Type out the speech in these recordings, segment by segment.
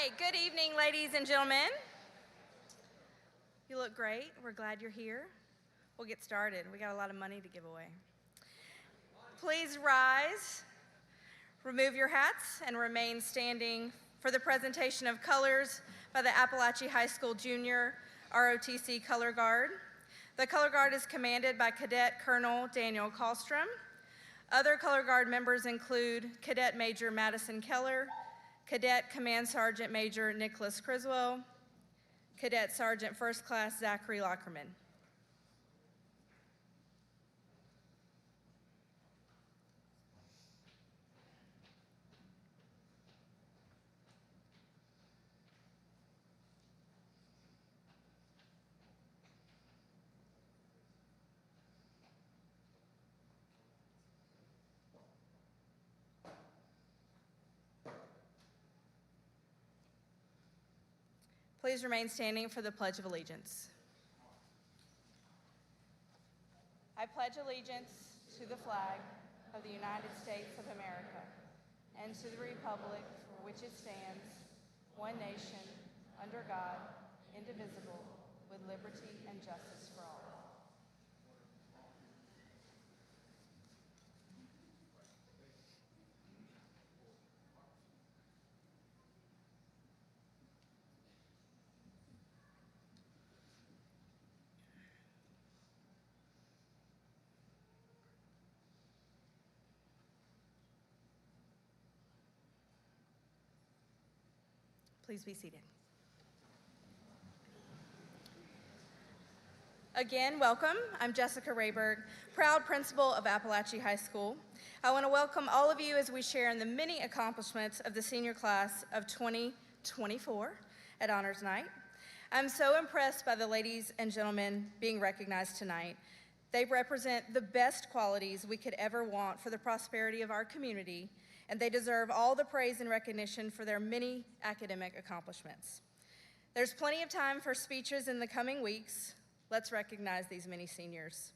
right, good evening, ladies and gentlemen. You look great. We're glad you're here. We'll get started. We got a lot of money to give away. Please rise, remove your hats, and remain standing for the presentation of colors by the Apalachee High School Junior ROTC Color Guard. The Color Guard is commanded by Cadet Colonel Daniel Kallstrom. Other Color Guard members include Cadet Major Madison Keller, Cadet Command Sergeant Major Nicholas Criswell, Cadet Sergeant First Class Zachary Lockerman. Please remain standing for the Pledge of Allegiance. I pledge allegiance to the flag of the United States of America and to the republic for which it stands, one nation, under God, indivisible, with liberty and justice for all. Please be seated. Again, welcome. I'm Jessica Rayberg, proud principal of Apalachee High School. I want to welcome all of you as we share in the many accomplishments of the senior class of 2024 at Honors Night. I'm so impressed by the ladies and gentlemen being recognized tonight. They represent the best qualities we could ever want for the prosperity of our community, and they deserve all the praise and recognition for their many academic accomplishments. There's plenty of time for speeches in the coming weeks. Let's recognize these many seniors.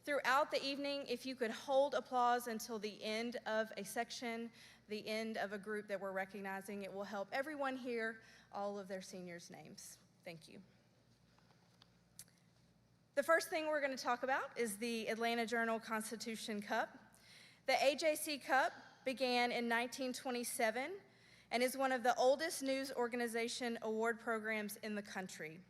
Throughout the evening, if you could hold applause until the end of a section, the end of a group that we're recognizing, it will help everyone hear all of their seniors' names. Thank you. The first thing we're going to talk about is the Atlanta Journal-Constitution Cup. The AJC Cup began in 1927 and is one of the oldest news organization award programs in the country.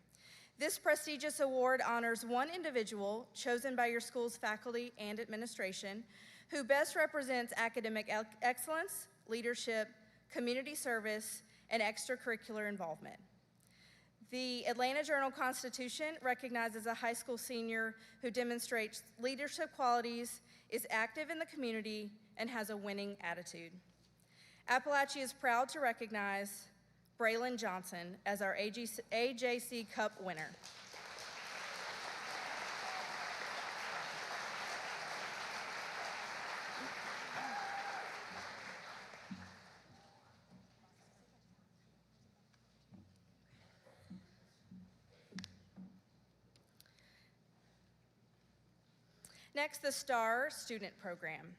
This prestigious award honors one individual chosen by your school's faculty and administration who best represents academic excellence, leadership, community service, and extracurricular involvement. The Atlanta Journal-Constitution recognizes a high school senior who demonstrates leadership qualities, is active in the community, and has a winning attitude. Apalachee is proud to recognize Braylon Johnson as our AJC Cup winner. Next, the STAR Student Program.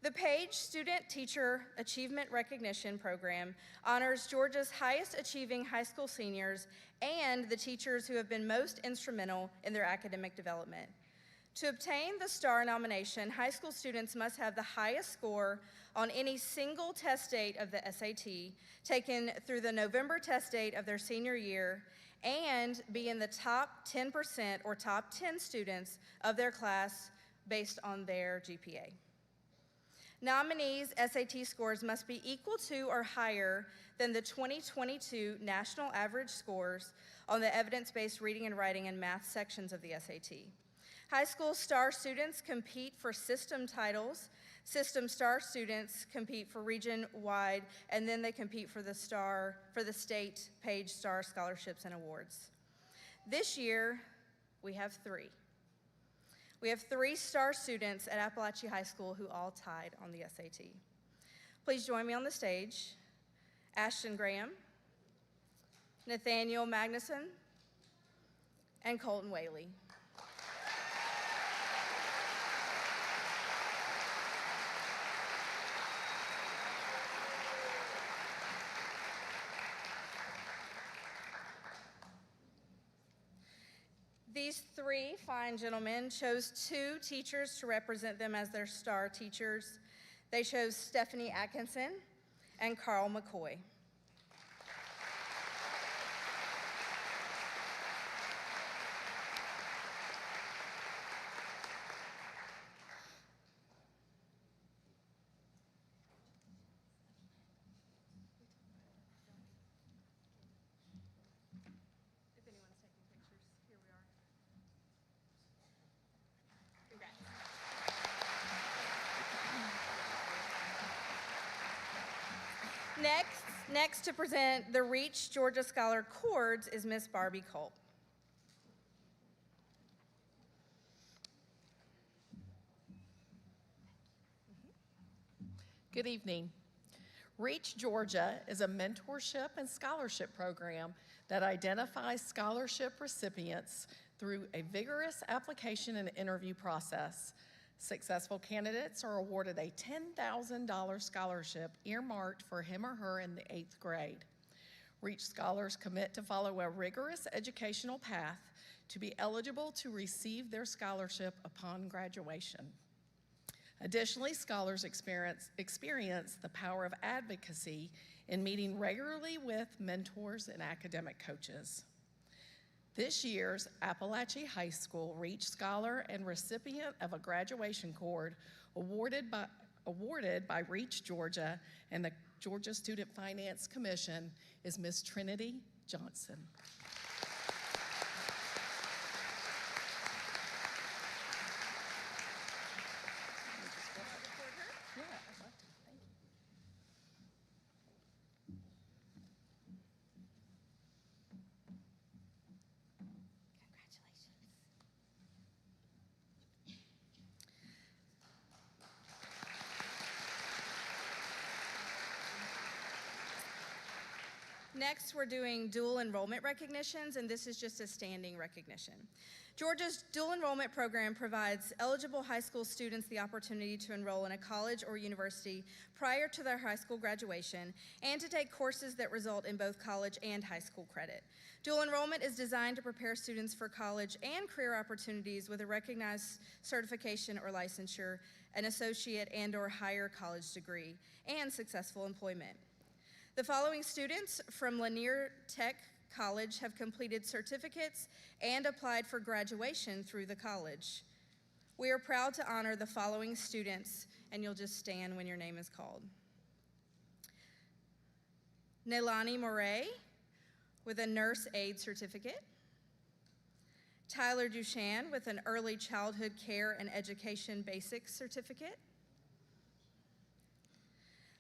The Page Student Teacher Achievement Recognition Program honors Georgia's highest achieving high school seniors and the teachers who have been most instrumental in their academic development. To obtain the STAR nomination, high school students must have the highest score on any single test date of the SAT taken through the November test date of their senior year and be in the top 10% or top 10 students of their class based on their GPA. Nominees' SAT scores must be equal to or higher than the 2022 national average scores on the evidence-based reading and writing and math sections of the SAT. High school STAR students compete for system titles. System STAR students compete for region-wide, and then they compete for the state Page STAR scholarships and awards. This year, we have three. We have 3 STAR students at Apalachee High School who all tied on the SAT. Please join me on the stage. Ashton Graham, Nathaniel Magnuson, and Colton Whaley. These three fine gentlemen chose 2 teachers to represent them as their star teachers. They chose Stephanie Atkinson and Carl McCoy. Next to present the Reach Georgia Scholar Cords is Miss Barbie Culp. Good evening. Reach Georgia is a mentorship and scholarship program that identifies scholarship recipients through a vigorous application and interview process. Successful candidates are awarded a $10,000 scholarship earmarked for him or her in the 8th grade. Reach scholars commit to follow a rigorous educational path to be eligible to receive their scholarship upon graduation. Additionally, scholars experience the power of advocacy in meeting regularly with mentors and academic coaches. This year's Apalachee High School Reach Scholar and recipient of a graduation cord awarded by Reach Georgia and the Georgia Student Finance Commission is Miss Trinity Johnson. Next, we're doing dual enrollment recognitions, and this is just a standing recognition. Georgia's dual enrollment program provides eligible high school students the opportunity to enroll in a college or university prior to their high school graduation and to take courses that result in both college and high school credit. Dual enrollment is designed to prepare students for college and career opportunities with a recognized certification or licensure, an associate and/or higher college degree, and successful employment. The following students from Lanier Tech College have completed certificates and applied for graduation through the college. We are proud to honor the following students, and you'll just stand when your name is called. Nelani Moray with a nurse aide certificate. Tyler Duchan with an early childhood care and education basics certificate.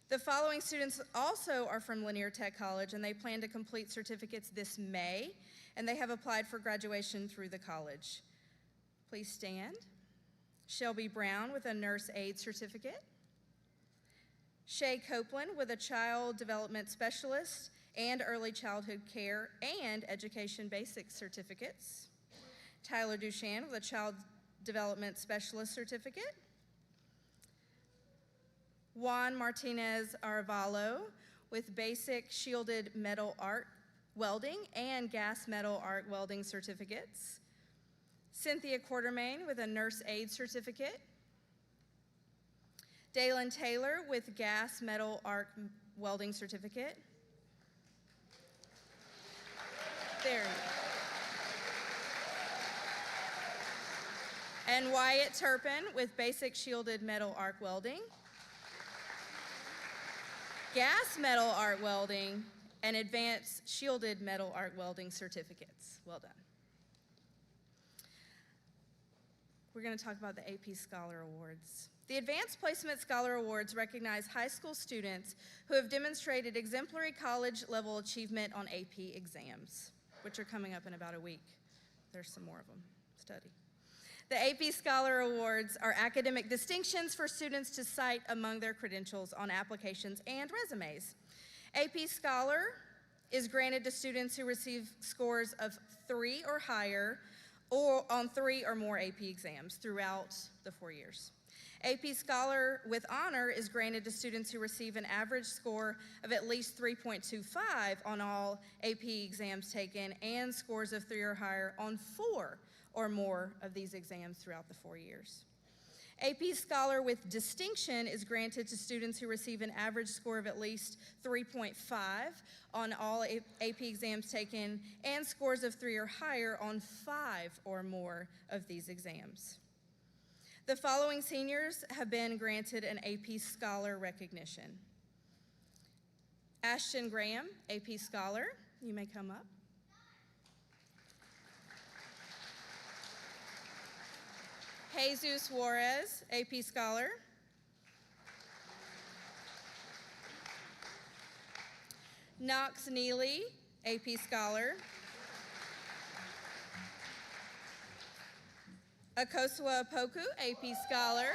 The following students also are from Lanier Tech College, and they plan to complete certificates this May, and they have applied for graduation through the college. Please stand. Shelby Brown with a nurse aide certificate. Shay Copeland with a child development specialist and early childhood care and education basics certificates. Tyler Duchan with a child development specialist certificate. Juan Martinez Arevalo with basic shielded metal arc welding and gas metal arc welding certificates. Cynthia Quartermain with a nurse aide certificate. Dalen Taylor with gas metal arc welding certificate. There you go. And Wyatt Turpin with basic shielded metal arc welding, gas metal arc welding, and advanced shielded metal arc welding certificates. Well done. We're going to talk about the AP Scholar Awards. The Advanced Placement Scholar Awards recognize high school students who have demonstrated exemplary college-level achievement on AP exams, which are coming up in about a week. There's some more of them. Study. The AP Scholar Awards are academic distinctions for students to cite among their credentials on applications and resumes. AP Scholar is granted to students who receive scores of 3 or higher or on 3 or more AP exams throughout the 4 years. AP Scholar with Honor is granted to students who receive an average score of at least 3.25 on all AP exams taken and scores of 3 or higher on 4 or more of these exams throughout the 4 years. AP Scholar with Distinction is granted to students who receive an average score of at least 3.5 on all AP exams taken and scores of 3 or higher on 5 or more of these exams. The following seniors have been granted an AP Scholar recognition. Ashton Graham, AP Scholar, you may come up. Jesus Juarez, AP Scholar. Knox Neely, AP Scholar. Akosua Poku, AP Scholar.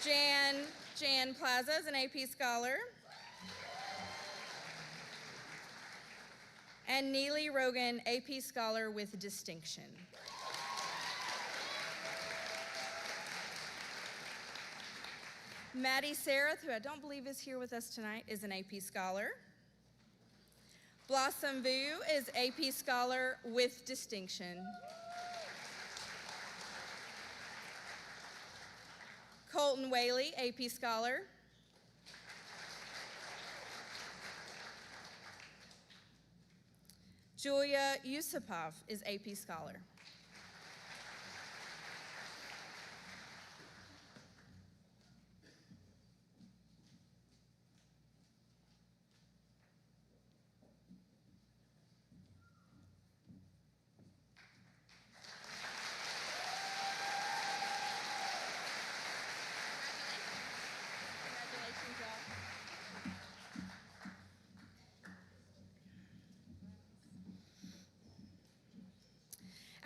Jan Plaza is an AP Scholar. And Neely Rogan, AP Scholar with Distinction. Maddie Sareth, who I don't believe is here with us tonight, is an AP Scholar. Blossom Vu is AP Scholar with Distinction. Colton Whaley, AP Scholar. Julia Yusupov is AP Scholar. Congratulations, y'all.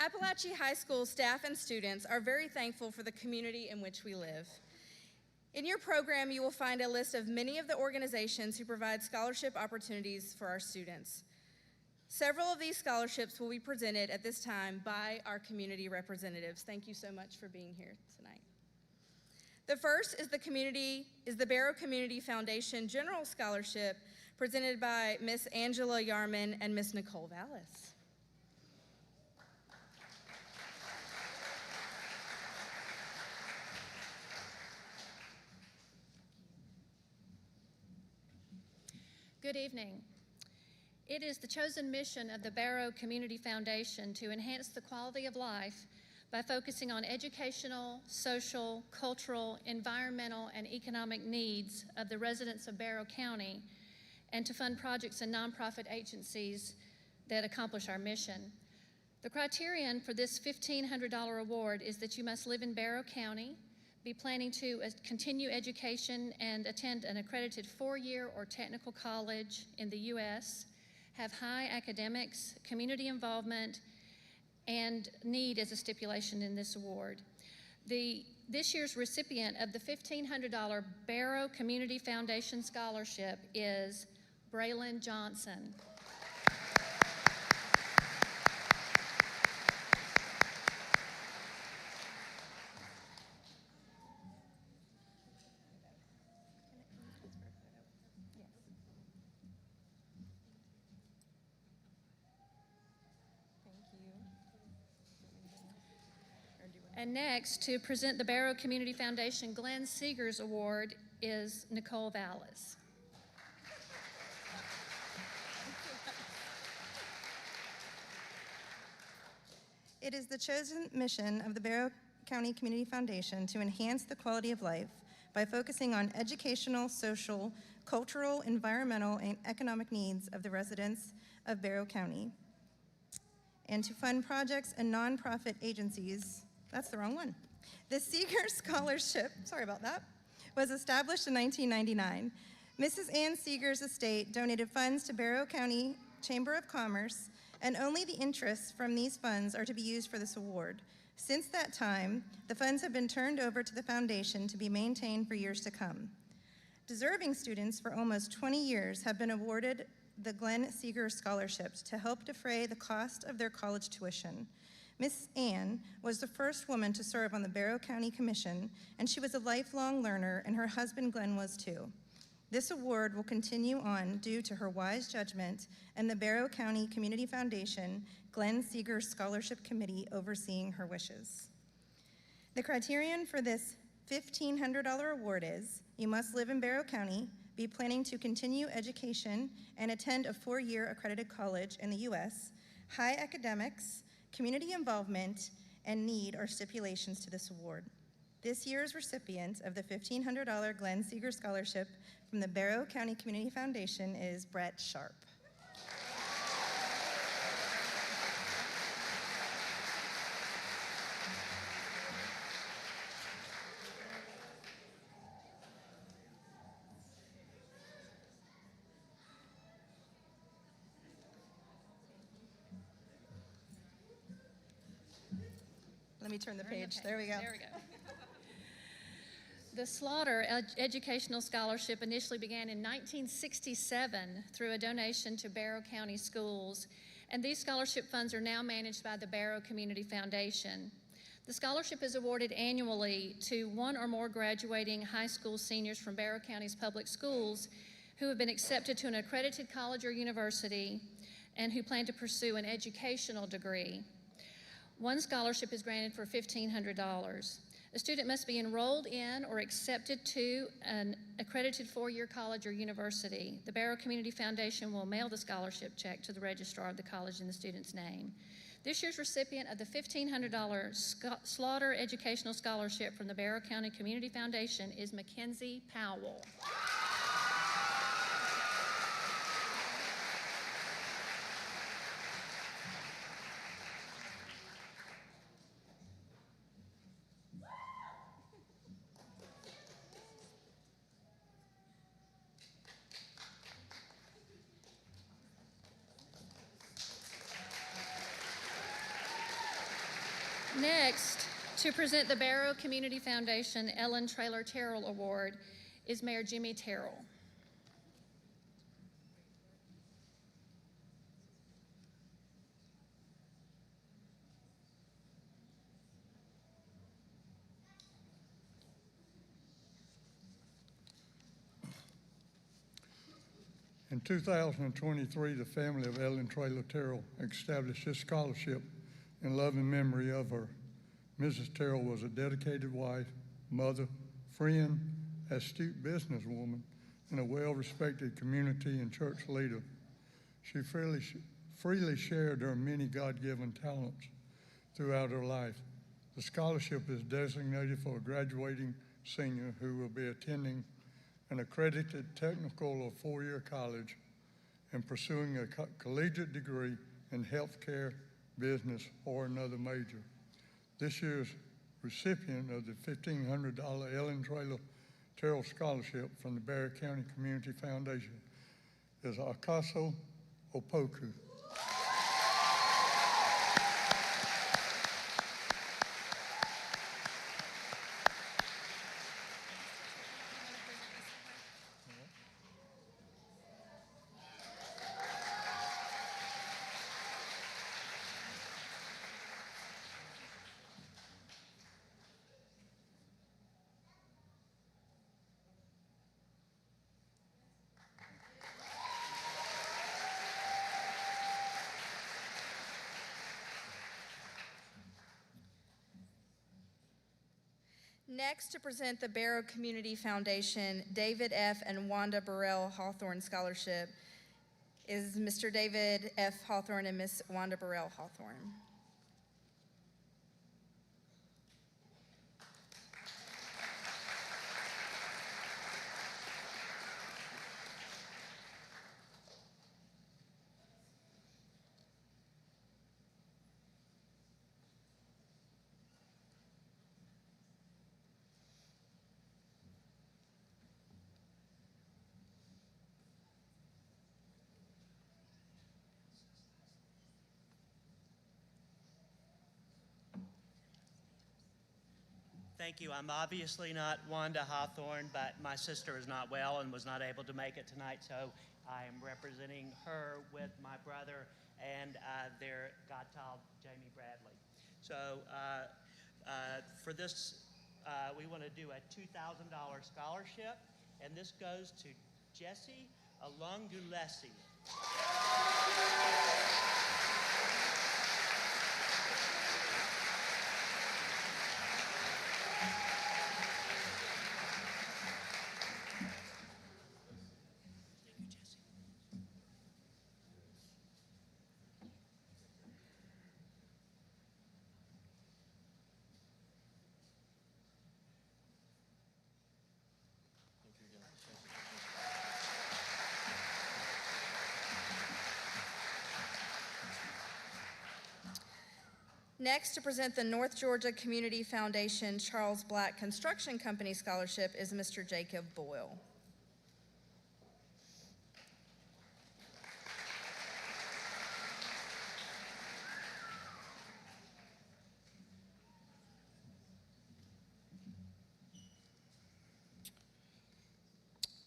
Apalachee High School staff and students are very thankful for the community in which we live. In your program, you will find a list of many of the organizations who provide scholarship opportunities for our students. Several of these scholarships will be presented at this time by our community representatives. Thank you so much for being here tonight. The first is the Barrow Community Foundation General Scholarship presented by Miss Angela Yarman and Miss Nicole Vallis. Good evening. It is the chosen mission of the Barrow Community Foundation to enhance the quality of life by focusing on educational, social, cultural, environmental, and economic needs of the residents of Barrow County, and to fund projects and nonprofit agencies that accomplish our mission. The criterion for this $1,500 award is that you must live in Barrow County, be planning to continue education and attend an accredited 4-year or technical college in the U.S., have high academics, community involvement, and need as a stipulation in this award. This year's recipient of the $1,500 Barrow Community Foundation Scholarship is Braylon Johnson. And next, to present the Barrow Community Foundation Glenn Seegers Award is Nicole Vallis. It is the chosen mission of the Barrow County Community Foundation to enhance the quality of life by focusing on educational, social, cultural, environmental, and economic needs of the residents of Barrow County, and to fund projects and nonprofit agencies. That's the wrong one. The Seegers Scholarship, sorry about that, was established in 1999. Mrs. Ann Seegers' estate donated funds to Barrow County Chamber of Commerce, and only the interests from these funds are to be used for this award. Since that time, the funds have been turned over to the foundation to be maintained for years to come. Deserving students for almost 20 years have been awarded the Glenn Seegers Scholarships to help defray the cost of their college tuition. Miss Ann was the first woman to serve on the Barrow County Commission, and she was a lifelong learner, and her husband Glenn was too. This award will continue on due to her wise judgment and the Barrow County Community Foundation Glenn Seeger Scholarship Committee overseeing her wishes. The criterion for this $1,500 award is you must live in Barrow County, be planning to continue education, and attend a 4-year accredited college in the U.S., high academics, community involvement, and need are stipulations to this award. This year's recipient of the $1,500 Glenn Seeger Scholarship from the Barrow County Community Foundation is Brett Sharp. Let me turn the page. There we go. There we go. The Slaughter Educational Scholarship initially began in 1967 through a donation to Barrow County Schools, and these scholarship funds are now managed by the Barrow Community Foundation. The scholarship is awarded annually to one or more graduating high school seniors from Barrow County's public schools who have been accepted to an accredited college or university and who plan to pursue an educational degree. One scholarship is granted for $1,500. A student must be enrolled in or accepted to an accredited 4-year college or university. The Barrow Community Foundation will mail the scholarship check to the registrar of the college in the student's name. This year's recipient of the $1,500 Slaughter Educational Scholarship from the Barrow County Community Foundation is Mackenzie Powell. Next, to present the Barrow Community Foundation Ellen Traylor Terrell Award is Mayor Jimmy Terrell. In 2023, the family of Ellen Traylor Terrell established this scholarship in loving memory of her. Mrs. Terrell was a dedicated wife, mother, friend, astute businesswoman, and a well-respected community and church leader. She freely shared her many God-given talents throughout her life. The scholarship is designated for a graduating senior who will be attending an accredited technical or 4-year college and pursuing a collegiate degree in healthcare, business, or another major. This year's recipient of the $1,500 Ellen Traylor Terrell Scholarship from the Barrow County Community Foundation is Akaso Opoku. Next, to present the Barrow Community Foundation David F. and Wanda Burrell Hawthorne Scholarship is Mr. David F. Hawthorne and Miss Wanda Burrell Hawthorne. Thank you. I'm obviously not Wanda Hawthorne, but my sister is not well and was not able to make it tonight, so I am representing her with my brother and their godchild, Jamie Bradley. So for this, we want to do a $2,000 scholarship, and this goes to Jesse Alongulesi. Next, to present the North Georgia Community Foundation Charles Black Construction Company Scholarship is Mr. Jacob Boyle.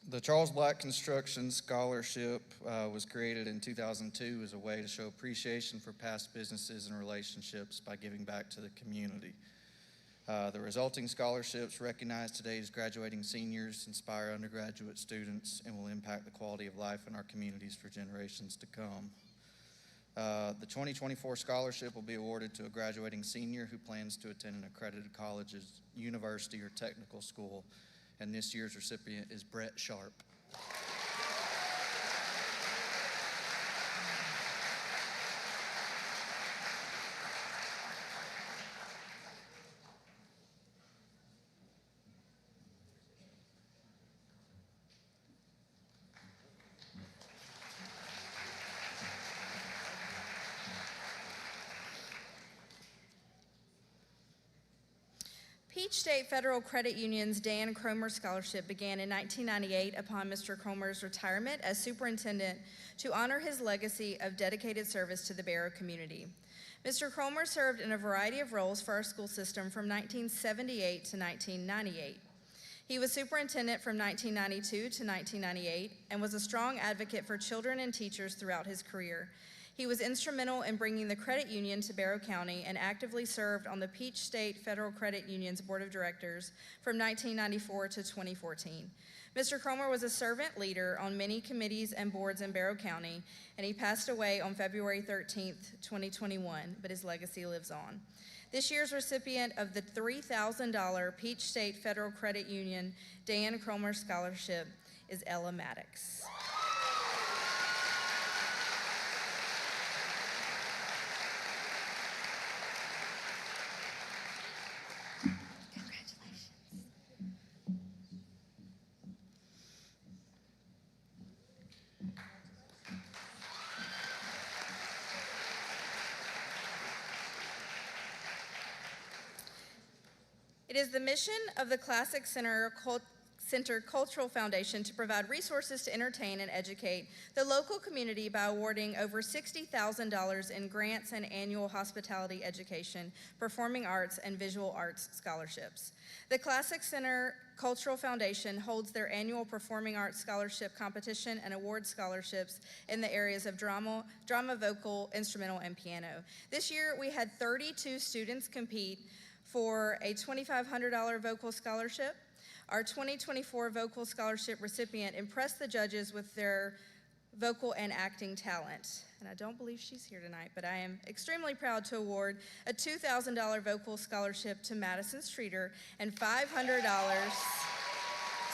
The Charles Black Construction Scholarship was created in 2002 as a way to show appreciation for past businesses and relationships by giving back to the community. The resulting scholarships recognize today's graduating seniors, inspire undergraduate students, and will impact the quality of life in our communities for generations to come. The 2024 scholarship will be awarded to a graduating senior who plans to attend an accredited college, university, or technical school. And this year's recipient is Brett Sharp. Peach State Federal Credit Union's Dan Cromer Scholarship began in 1998 upon Mr. Cromer's retirement as superintendent to honor his legacy of dedicated service to the Barrow community. Mr. Cromer served in a variety of roles for our school system from 1978 to 1998. He was superintendent from 1992 to 1998 and was a strong advocate for children and teachers throughout his career. He was instrumental in bringing the credit union to Barrow County and actively served on the Peach State Federal Credit Union's Board of Directors from 1994 to 2014. Mr. Cromer was a servant leader on many committees and boards in Barrow County, and he passed away on February 13th, 2021, but his legacy lives on. This year's recipient of the $3,000 Peach State Federal Credit Union Dan Cromer Scholarship is Ella Maddox. It is the mission of the Classic Center Cultural Foundation to provide resources to entertain and educate the local community by awarding over $60,000 in grants and annual hospitality education, performing arts, and visual arts scholarships. The Classic Center Cultural Foundation holds their annual Performing Arts Scholarship Competition and award scholarships in the areas of drama, vocal, instrumental, and piano. This year, we had 32 students compete for a $2,500 vocal scholarship. Our 2024 vocal scholarship recipient impressed the judges with their vocal and acting talent. And I don't believe she's here tonight, but I am extremely proud to award a $2,000 vocal scholarship to Madison Streeter and $500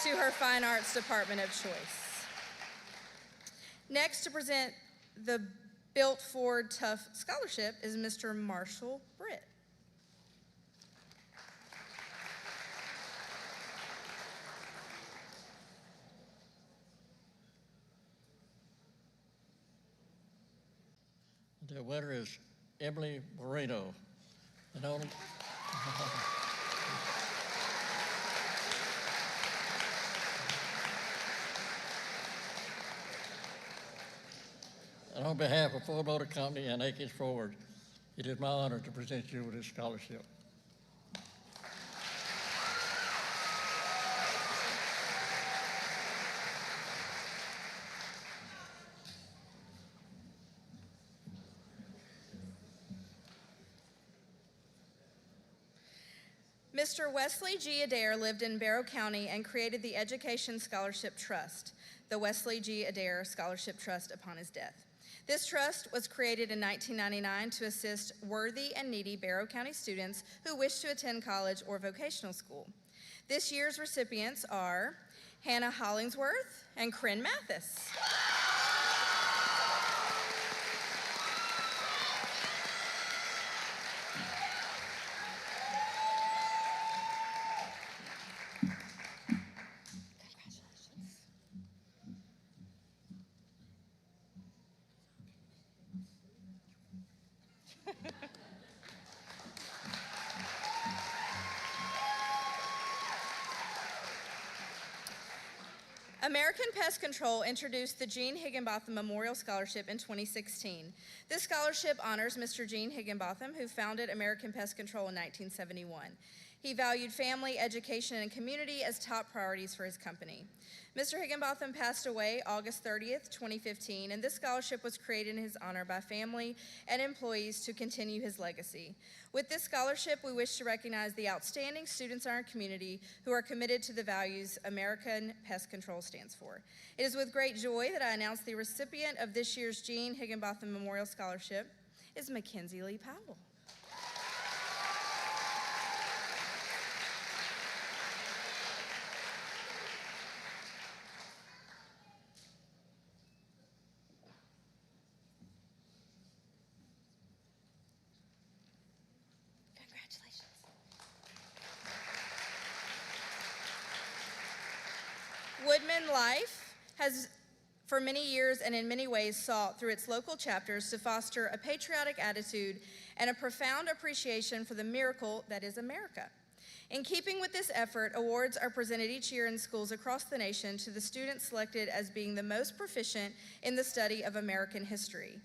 to her fine arts department of choice. Next, to present the Built Ford Tough Scholarship is Mr. Marshall Britt. The winner is Emily Moreno. And on behalf of Ford Motor Company and Akins Ford, it is my honor to present you with this scholarship. Mr. Wesley G. Adair lived in Barrow County and created the Education Scholarship Trust, the Wesley G. Adair Scholarship Trust, upon his death. This trust was created in 1999 to assist worthy and needy Barrow County students who wish to attend college or vocational school. This year's recipients are Hannah Hollingsworth and Corinne Mathis. American Pest Control introduced the Gene Higginbotham Memorial Scholarship in 2016. This scholarship honors Mr. Gene Higginbotham, who founded American Pest Control in 1971. He valued family, education, and community as top priorities for his company. Mr. Higginbotham passed away August 30th, 2015, and this scholarship was created in his honor by family and employees to continue his legacy. With this scholarship, we wish to recognize the outstanding students in our community who are committed to the values American Pest Control stands for. It is with great joy that I announce the recipient of this year's Gene Higginbotham Memorial Scholarship is Mackenzie Lee Powell. Woodman Life has for many years and in many ways sought through its local chapters to foster a patriotic attitude and a profound appreciation for the miracle that is America. In keeping with this effort, awards are presented each year in schools across the nation to the students selected as being the most proficient in the study of American history.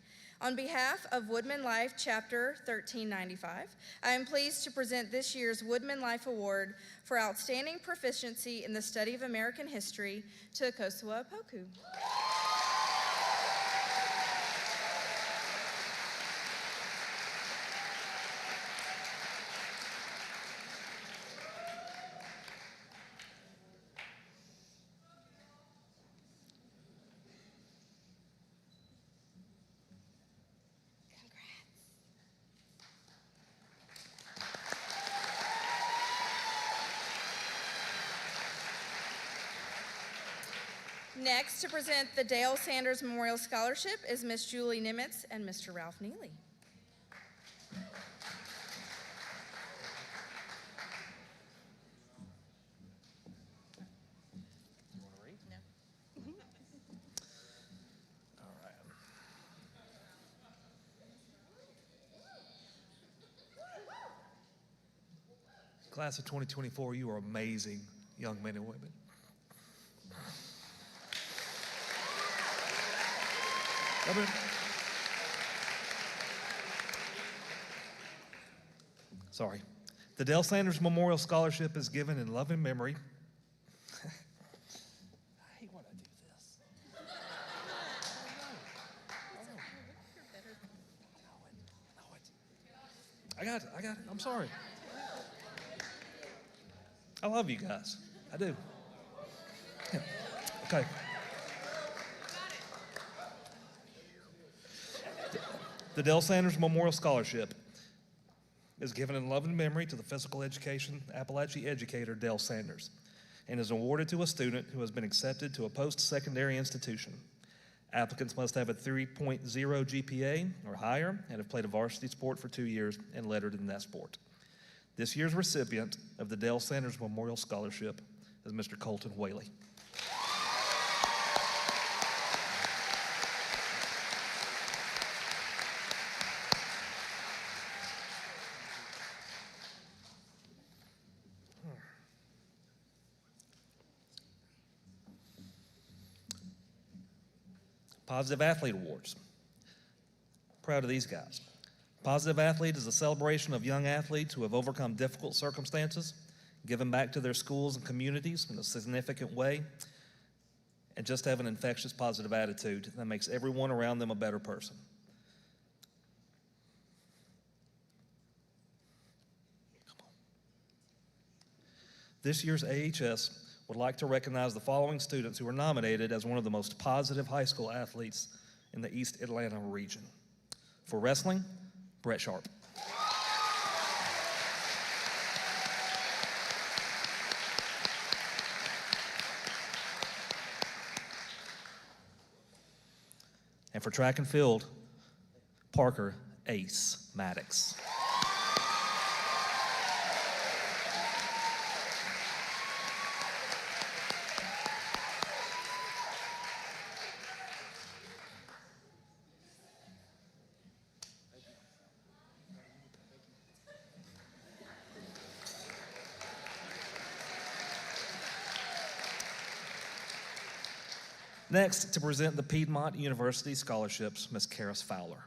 On behalf of Woodman Life Chapter 1395, I am pleased to present this year's Woodman Life Award for Outstanding Proficiency in the Study of American History to Akosua Opoku. Next, to present the Dale Sanders Memorial Scholarship is Miss Julie Nimitz and Mr. Ralph Neely. Class of 2024, you are amazing young men and women. Sorry. The Dale Sanders Memorial Scholarship is given in love and memory. I hate when I do this. I got it. I'm sorry. I love you guys. I do. Yeah. Okay. The Dale Sanders Memorial Scholarship is given in love and memory to the physical education Apalachee educator Dale Sanders and is awarded to a student who has been accepted to a post-secondary institution. Applicants must have a 3.0 GPA or higher and have played a varsity sport for 2 years and lettered in that sport. This year's recipient of the Dale Sanders Memorial Scholarship is Mr. Colton Whaley. Positive Athlete Awards. Proud of these guys. Positive Athlete is a celebration of young athletes who have overcome difficult circumstances, given back to their schools and communities in a significant way, and just have an infectious positive attitude that makes everyone around them a better person. Come This year's AHS would like to recognize the following students who were nominated as one of the most positive high school athletes in the East Atlanta region. For wrestling, Brett Sharp. And for track and field, Parker Ace Maddox. Next, to present the Piedmont University scholarships, Ms. Karis Fowler.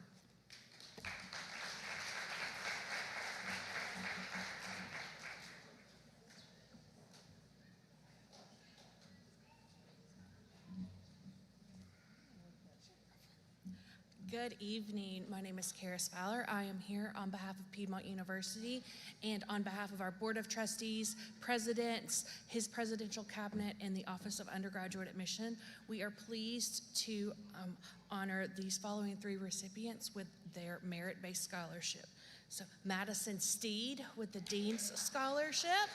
Good evening. My name is Karis Fowler. I am here on behalf of Piedmont University and on behalf of our Board of Trustees, Presidents, his Presidential Cabinet, and the Office of Undergraduate Admission. We are pleased to honor these following three recipients with their merit-based scholarship. So Madison Steed with the Dean's Scholarship.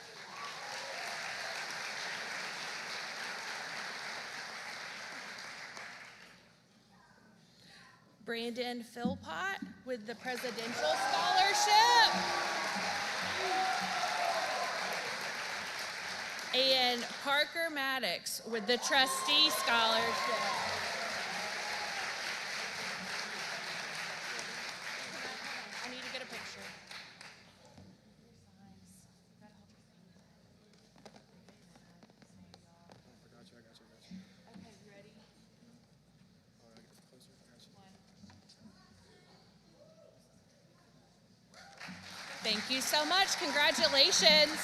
Brandon Philpott with the Presidential Scholarship. And Parker Maddox with the Trustee Scholarship. I need to get a picture. Okay, you ready? Thank you so much. Congratulations.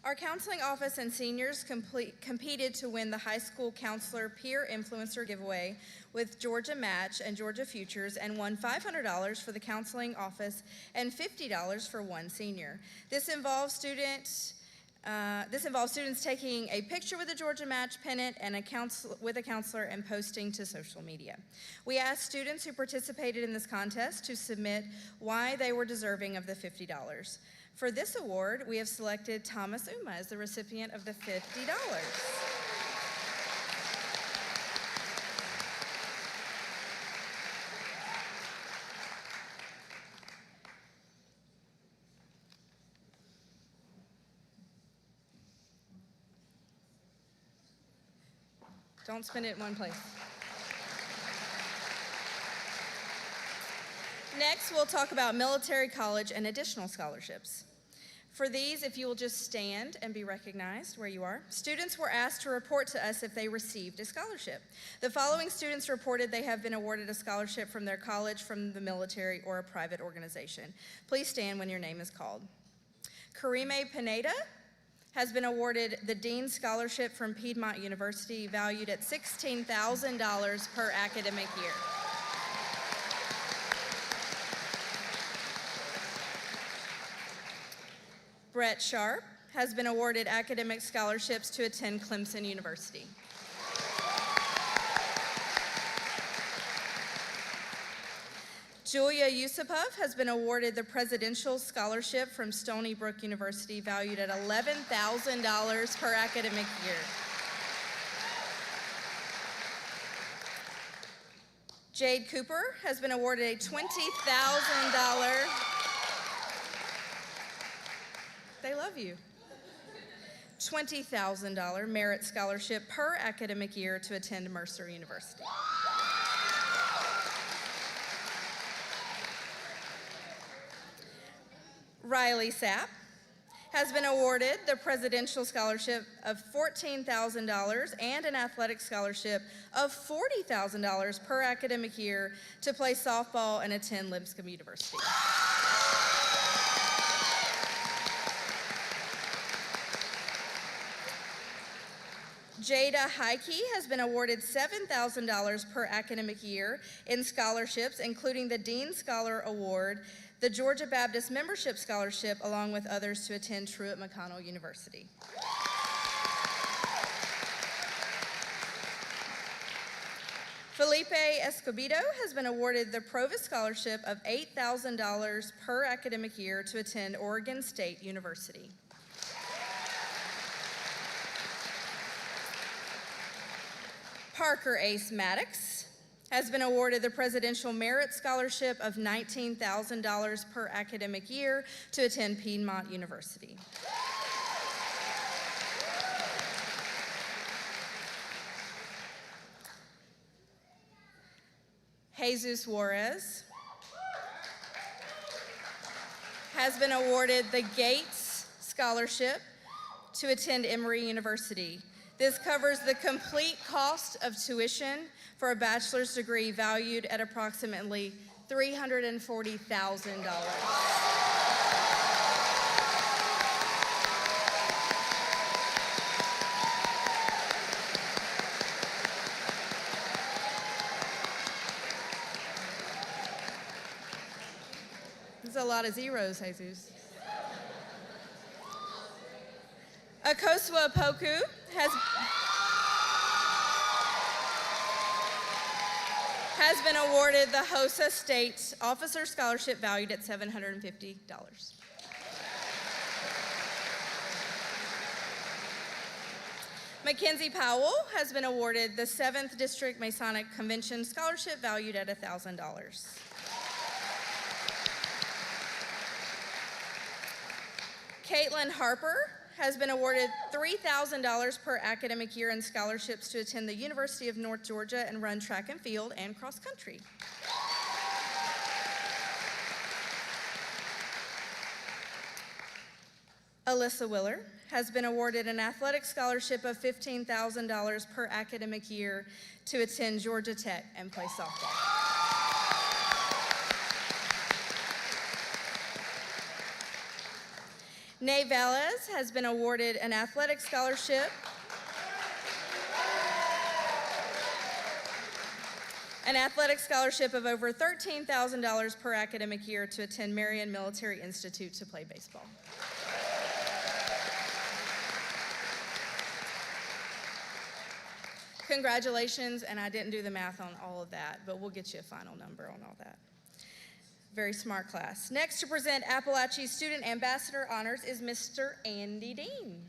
Our counseling office and seniors competed to win the high school counselor peer influencer giveaway with Georgia Match and Georgia Futures and won $500 for the counseling office and $50 for one senior. This involves students taking a picture with a Georgia Match pennant and with a counselor and posting to social media. We asked students who participated in this contest to submit why they were deserving of the $50. For this award, we have selected Thomas Uma as the recipient of the $50. Don't spend it in one place. Next, we'll talk about military, college, and additional scholarships. For these, if you will just stand and be recognized where you are, students were asked to report to us if they received a scholarship. The following students reported they have been awarded a scholarship from their college, from the military, or a private organization. Please stand when your name is called. Karime Pineda has been awarded the Dean's Scholarship from Piedmont University, valued at $16,000 per academic year. Brett Sharp has been awarded academic scholarships to attend Clemson University. Julia Yusupov has been awarded the Presidential Scholarship from Stony Brook University, valued at $11,000 per academic year. Jade Cooper has been awarded a $20,000, they love you, $20,000 merit scholarship per academic year to attend Mercer University. Riley Sapp has been awarded the Presidential Scholarship of $14,000 and an athletic scholarship of $40,000 per academic year to play softball and attend Lipscomb University. Jada Heike has been awarded $7,000 per academic year in scholarships, including the Dean Scholar Award, the Georgia Baptist Membership Scholarship, along with others to attend Truett-McConnell University. Felipe Escobedo has been awarded the Provis Scholarship of $8,000 per academic year to attend Oregon State University. Parker Ace Maddox has been awarded the Presidential Merit Scholarship of $19,000 per academic year to attend Piedmont University. Jesus Juarez has been awarded the Gates Scholarship to attend Emory University. This covers the complete cost of tuition for a bachelor's degree valued at approximately $340,000. This is a lot of zeros, Jesus. Akosua Poku has been awarded the HOSA State Officer Scholarship valued at $750. Mackenzie Powell has been awarded the 7th District Masonic Convention Scholarship valued at $1,000. Caitlin Harper has been awarded $3,000 per academic year in scholarships to attend the University of North Georgia and run track and field and cross country. Alyssa Willer has been awarded an athletic scholarship of $15,000 per academic year to attend Georgia Tech and play softball. Nay Velez has been awarded an athletic scholarship of over $13,000 per academic year to attend Marion Military Institute to play baseball. Congratulations, and I didn't do the math on all of that, but we'll get you a final number on all that. Very smart class. Next to present Apalachee Student Ambassador Honors is Mr. Andy Dean.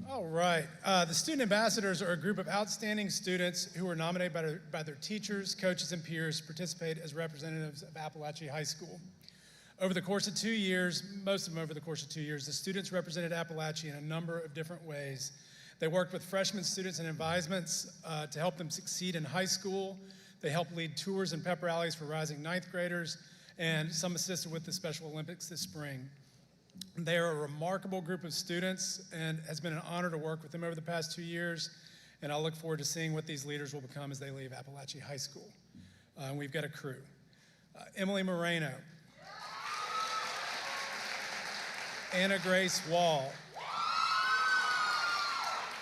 All right. The student ambassadors are a group of outstanding students who are nominated by their teachers, coaches, and peers to participate as representatives of Apalachee High School. Over the course of 2 years, most of them over the course of 2 years, the students represented Apalachee in a number of different ways. They worked with freshman students and advisements to help them succeed in high school. They helped lead tours and pep rallies for rising ninth graders, and some assisted with the Special Olympics this spring. They are a remarkable group of students, and it has been an honor to work with them over the past 2 years, and I look forward to seeing what these leaders will become as they leave Apalachee High School. We've got a crew. Emily Moreno, Anna Grace Wall,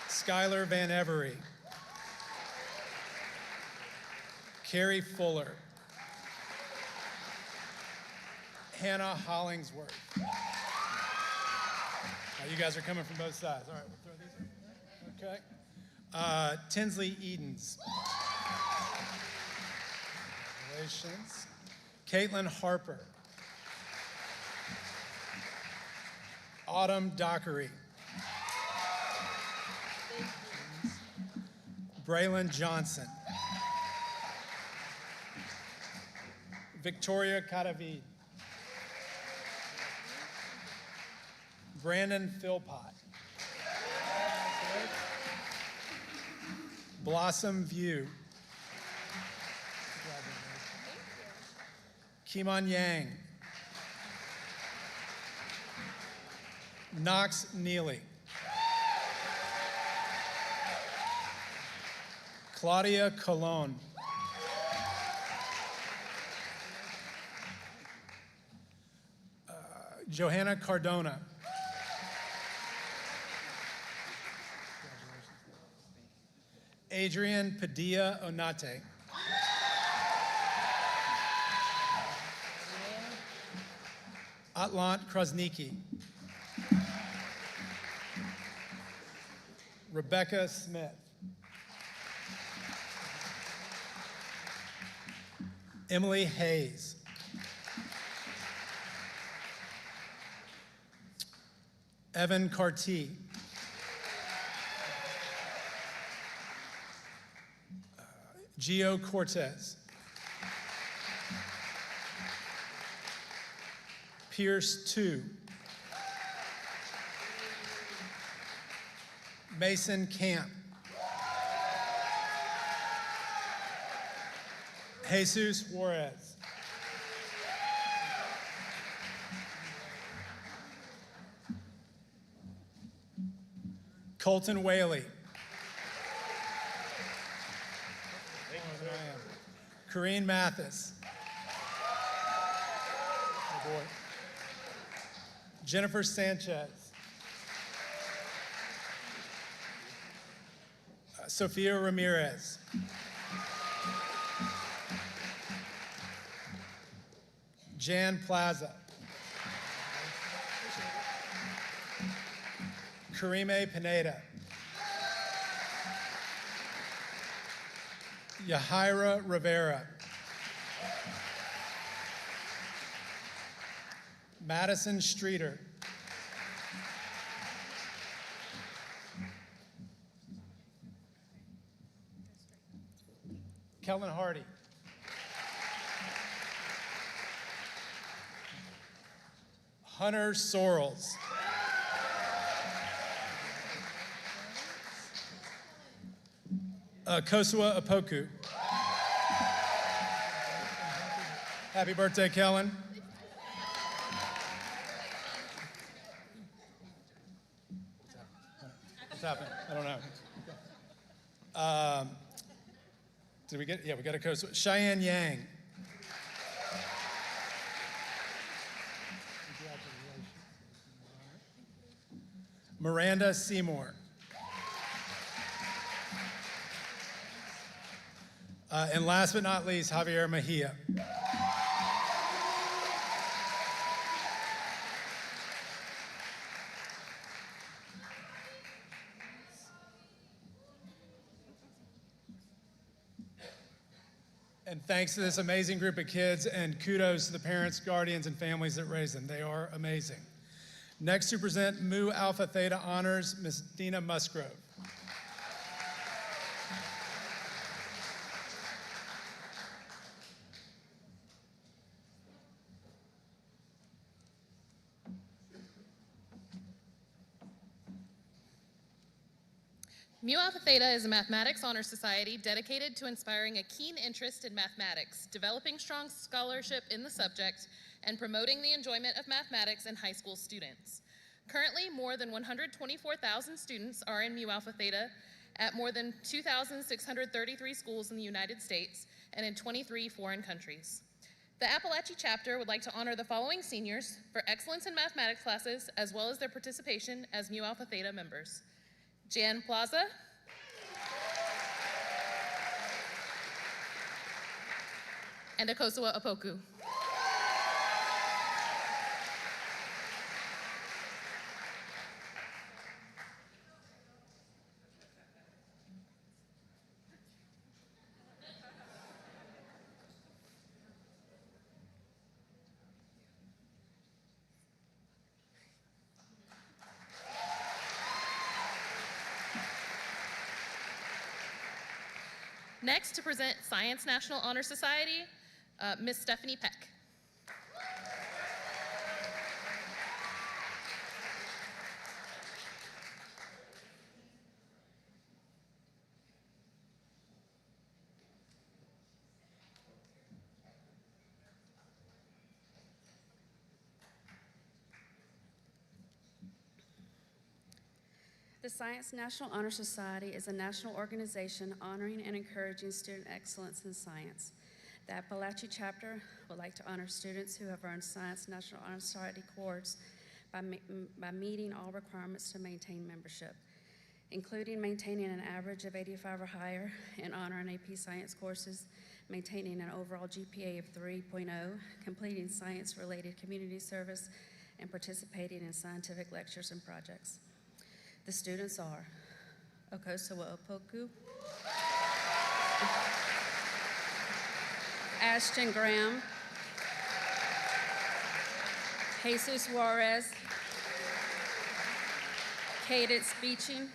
Skylar Van Every, Carrie Fuller, Hannah Hollingsworth. You guys are coming from both sides. All right, we'll throw these in. Okay. Tinsley Edens. Congratulations. Caitlin Harper. Autumn Dockery. Braylon Johnson. Victoria Cadavid. Brandon Philpott. Blossom View. Kimon Yang. Knox Neely. Claudia Colon. Johanna Cardona. Adrian Padilla Onate. Atlant Krasniki. Rebecca Smith. Emily Hayes. Evan Carty. Gio Cortez. Pierce 2. Mason Camp. Jesus Juarez. Colton Whaley. Corrine Mathis. Oh boy. Jennifer Sanchez. Sophia Ramirez. Jan Plaza. Karime Pineda. Yahaira Rivera. Madison Streeter. Kellen Hardy. Hunter Sorrells. Kosua Apoku. Happy birthday, Kellen. What's happened? I don't know. Did we get, yeah, we got a Kosua. Cheyenne Yang. Miranda Seymour. And last but not least, Javier Mejia. And thanks to this amazing group of kids, and kudos to the parents, guardians, and families that raise them. They are amazing. Next to present Mu Alpha Theta honors, Ms. Dina Musgrove. Mu Alpha Theta is a mathematics honor society dedicated to inspiring a keen interest in mathematics, developing strong scholarship in the subject, and promoting the enjoyment of mathematics in high school students. Currently, more than 124,000 students are in Mu Alpha Theta at more than 2,633 schools in the United States and in 23 foreign countries. The Apalachee chapter would like to honor the following seniors for excellence in mathematics classes as well as their participation as Mu Alpha Theta members. Jan Plaza, and Akosua Apoku. Next, to present Science National Honor Society, Ms. Stephanie Peck. The Science National Honor Society is a national organization honoring and encouraging student excellence in science. The Apalachee chapter would like to honor students who have earned Science National Honor Society cords by meeting all requirements to maintain membership, including maintaining an average of 85 or higher in honor and AP science courses, maintaining an overall GPA of 3.0, completing science-related community service, and participating in scientific lectures and projects. The students are Okosawa Opoku, Ashton Graham, Jesus Juarez, Cadence Beeching,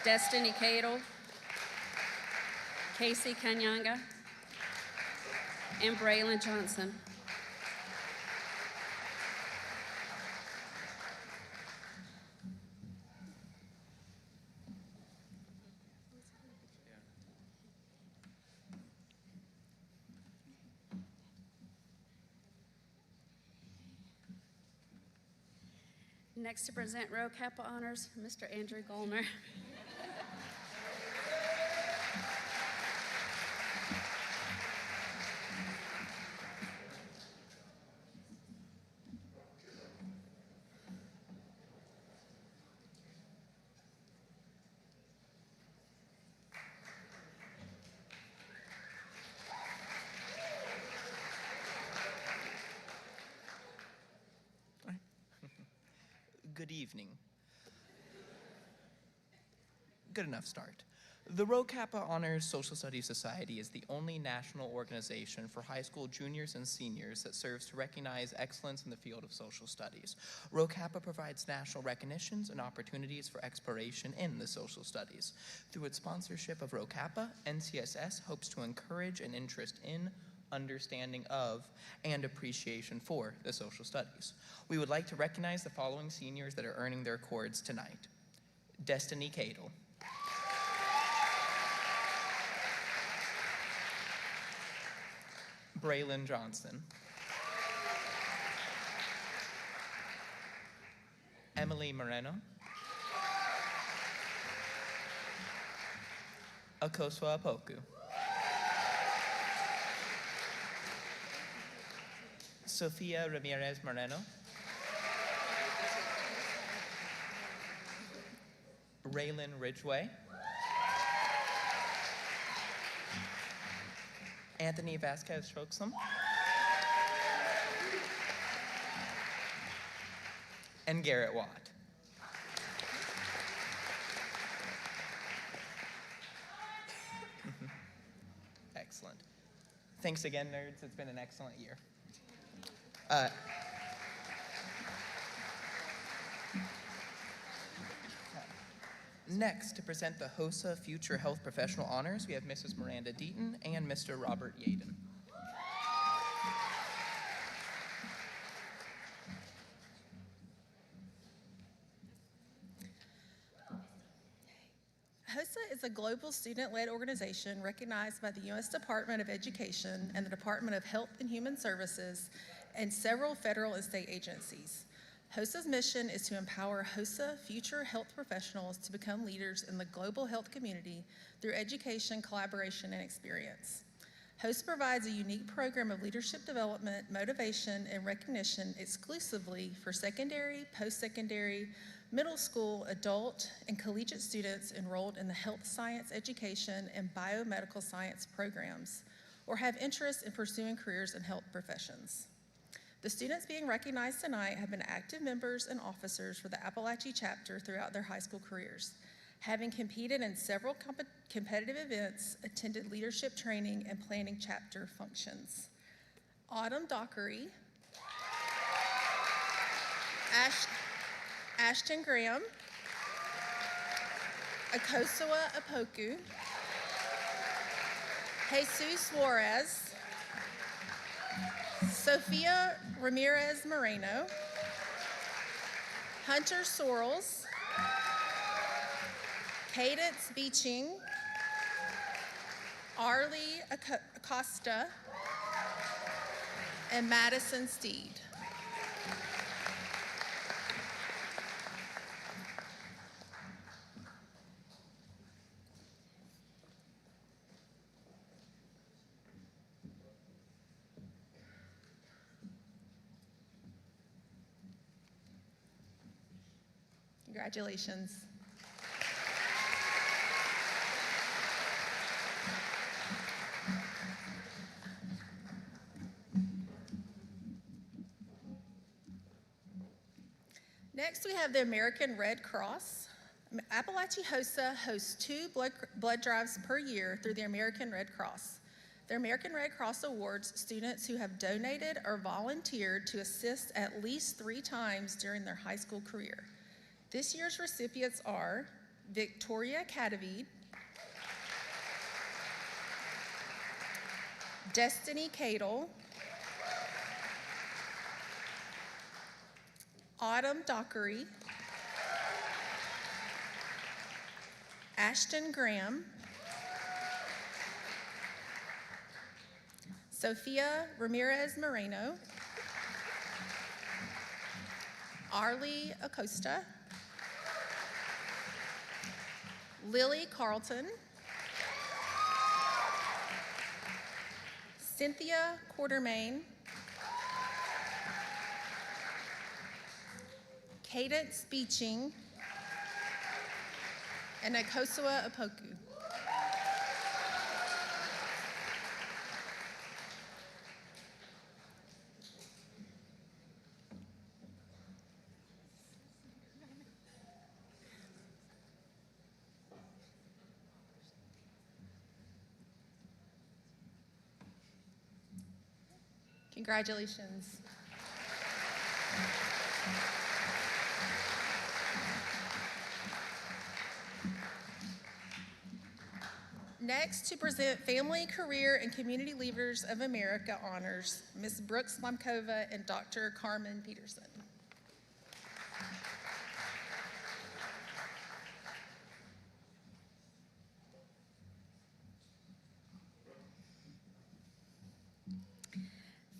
Destiny Cadle, Casey Kanyanga, and Braylon Johnson. Next to present Rho Kappa honors, Mr. Andrew Gollner. Good evening. Good enough start. The Rho Kappa Honors Social Studies Society is the only national organization for high school juniors and seniors that serves to recognize excellence in the field of social studies. Rho Kappa provides national recognitions and opportunities for exploration in the social studies. Through its sponsorship of Rho Kappa, NCSS hopes to encourage an interest in, understanding of, and appreciation for the social studies. We would like to recognize the following seniors that are earning their cords tonight. Destiny Cadle, Braylon Johnson, Emily Moreno, Akoswa Apoku, Sofia Ramirez Moreno, Raylan Ridgway, Anthony Vasquez Choksum, and Garrett Watt. Excellent. Thanks again, nerds. It's been an excellent year. Next, to present the HOSA Future Health Professional Honors, we have Mrs. Miranda Deaton and Mr. Robert Yaden. HOSA is a global student-led organization recognized by the U.S. Department of Education and the Department of Health and Human Services and several federal and state agencies. HOSA's mission is to empower HOSA future health professionals to become leaders in the global health community through education, collaboration, and experience. HOSA provides a unique program of leadership development, motivation, and recognition exclusively for secondary, post-secondary, middle school, adult, and collegiate students enrolled in the health science education and biomedical science programs or have interest in pursuing careers in health professions. The students being recognized tonight have been active members and officers for the Apalachee chapter throughout their high school careers, having competed in several competitive events, attended leadership training, and planning chapter functions. Autumn Dockery, Ashton Graham, Akosua Apoku, Jesus Juarez, Sofia Ramirez Moreno, Hunter Sorrells, Cadence Beeching, Arlie Acosta, and Madison Steed. Congratulations. Next, we have the American Red Cross. Apalachee HOSA hosts 2 blood drives per year through the American Red Cross. The American Red Cross awards students who have donated or volunteered to assist at least 3 times during their high school career. This year's recipients are Victoria Cadavid, Destiny Cadle, Autumn Dockery, Ashton Graham, Sophia Ramirez Moreno, Arlie Acosta, Lily Carlton, Cynthia Quartermain, Cadence Beeching, and Akosua Apoku. Congratulations. Next, to present Family, Career, and Community Leaders of America honors, Ms. Brooks Lamkova and Dr. Carmen Peterson.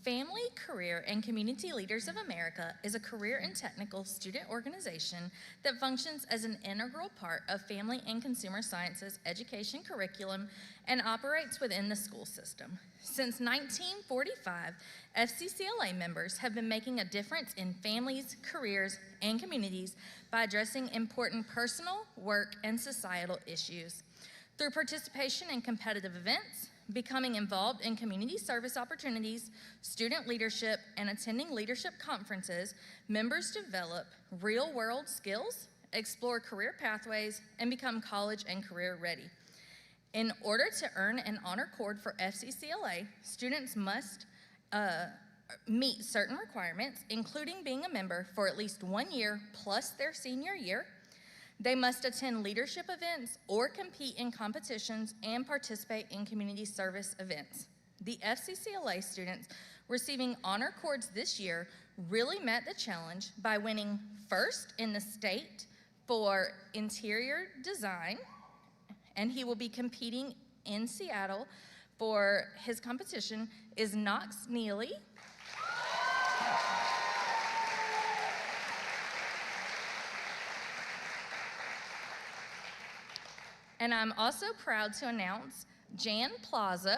Family, Career, and Community Leaders of America is a career and technical student organization that functions as an integral part of family and consumer sciences education curriculum and operates within the school system. Since 1945, FCCLA members have been making a difference in families, careers, and communities by addressing important personal, work, and societal issues. Through participation in competitive events, becoming involved in community service opportunities, student leadership, and attending leadership conferences, members develop real-world skills, explore career pathways, and become college and career ready. In order to earn an honor cord for FCCLA, students must meet certain requirements, including being a member for at least 1 year plus their senior year. They must attend leadership events or compete in competitions and participate in community service events. The FCCLA students receiving honor cords this year really met the challenge by winning first in the state for interior design, and he will be competing in Seattle for his competition is Knox Neely. And I'm also proud to announce Jan Plaza,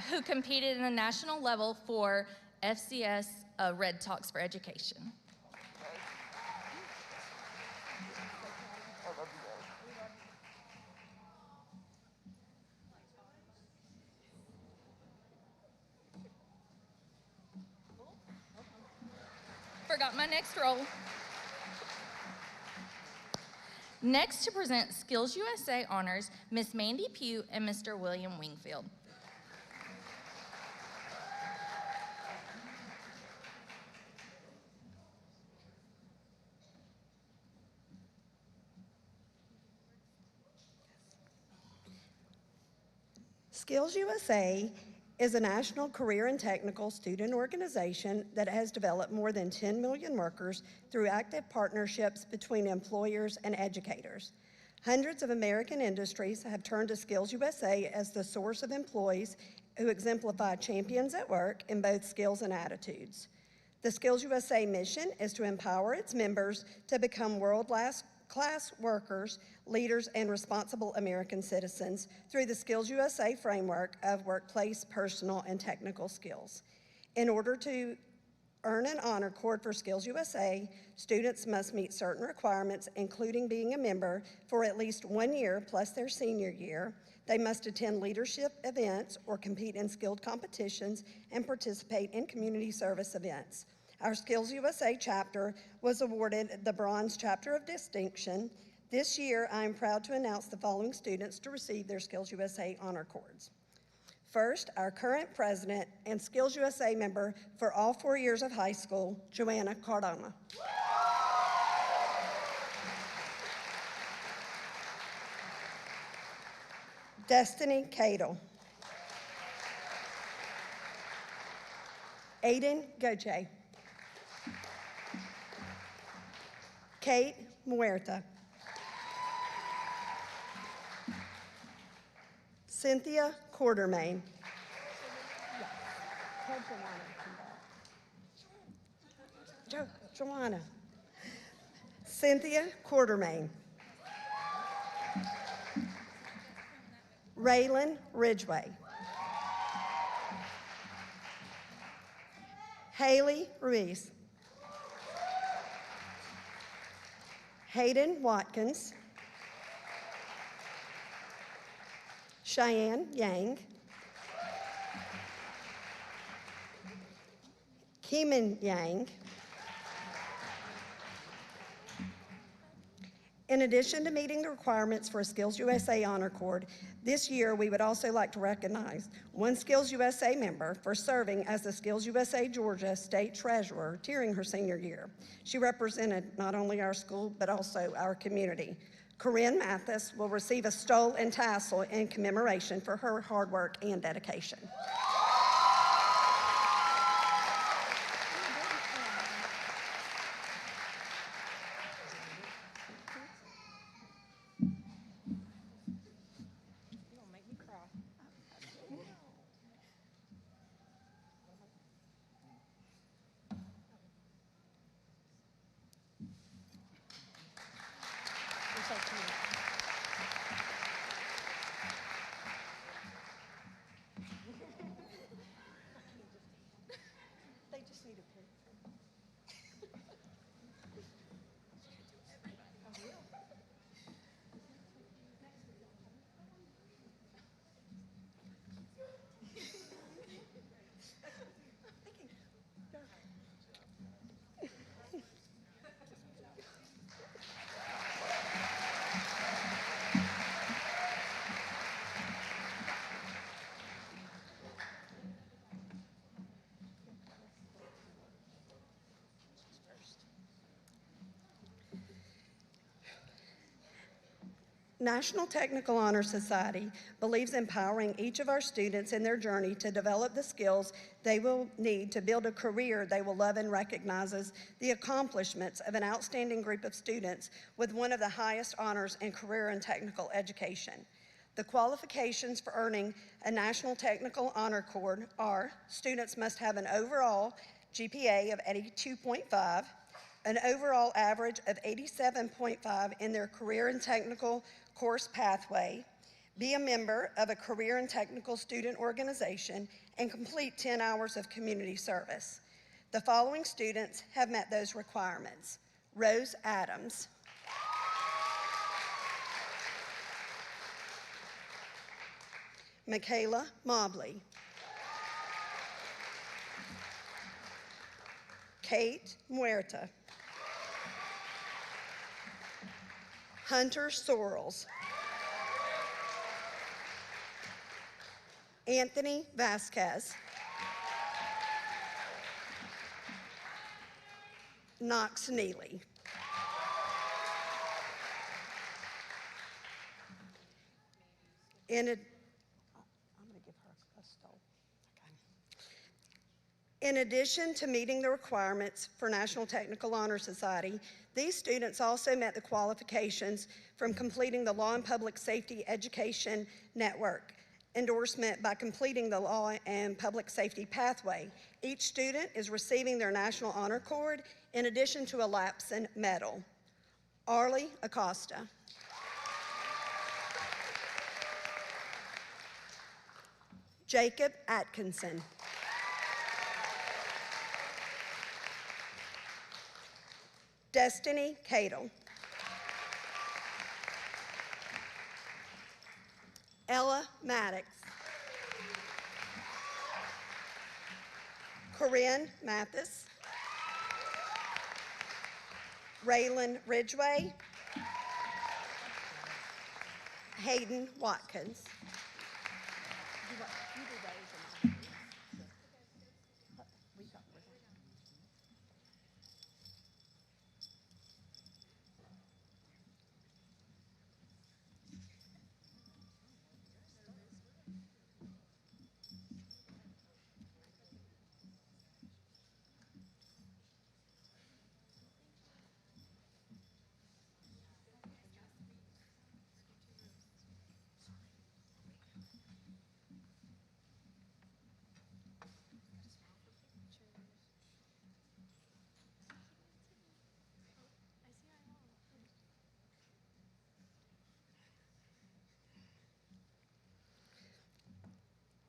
who competed in the national level for FCS Red Talks for Education. Forgot my next role. Next to present Skills USA honors, Miss Mandy Pugh and Mr. William Wingfield. Skills USA is a national career and technical student organization that has developed more than 10 million workers through active partnerships between employers and educators. Hundreds of American industries have turned to Skills USA as the source of employees who exemplify champions at work in both skills and attitudes. The Skills USA mission is to empower its members to become world-class workers, leaders, and responsible American citizens through the Skills USA framework of workplace, personal, and technical skills. In order to earn an honor cord for Skills USA, students must meet certain requirements, including being a member for at least 1 year plus their senior year. They must attend leadership events or compete in skilled competitions and participate in community service events. Our Skills USA chapter was awarded the Bronze Chapter of Distinction. This year, I am proud to announce the following students to receive their Skills USA honor cords. First, our current president and Skills USA member for all 4 years of high school, Joanna Cardona. Destiny Cadle. Aiden Goche. Kate Muerta. Cynthia Quartermain. Joanna. Cynthia Quartermain. Raylan Ridgway. Haley Ruiz. Hayden Watkins. Cheyenne Yang. Keeman Yang. In addition to meeting the requirements for a Skills USA honor cord, this year we would also like to recognize one Skills USA member for serving as the Skills USA Georgia State Treasurer during her senior year. She represented not only our school, but also our community. Corinne Mathis will receive a stole and tassel in commemoration for her hard work and dedication. National Technical Honor Society believes empowering each of our students in their journey to develop the skills they will need to build a career they will love and recognizes the accomplishments of an outstanding group of students with one of the highest honors in career and technical education. The qualifications for earning a National Technical Honor Cord are: students must have an overall GPA of 82.5, an overall average of 87.5 in their career and technical course pathway, be a member of a career and technical student organization, and complete 10 hours of community service. The following students have met those requirements: Rose Adams, Michaela Mobley, Kate Muerta, Hunter Sorrells, Anthony Vasquez, Knox Neely. In addition to meeting the requirements for National Technical Honor Society, these students also met the qualifications from completing the Law and Public Safety Education Network endorsement by completing the Law and Public Safety pathway. Each student is receiving their National Honor Cord in addition to a Lapson Medal. Arlie Acosta. Jacob Atkinson. Destiny Cadle. Ella Maddox. Corinne Mathis. Raylan Ridgway. Hayden Watkins.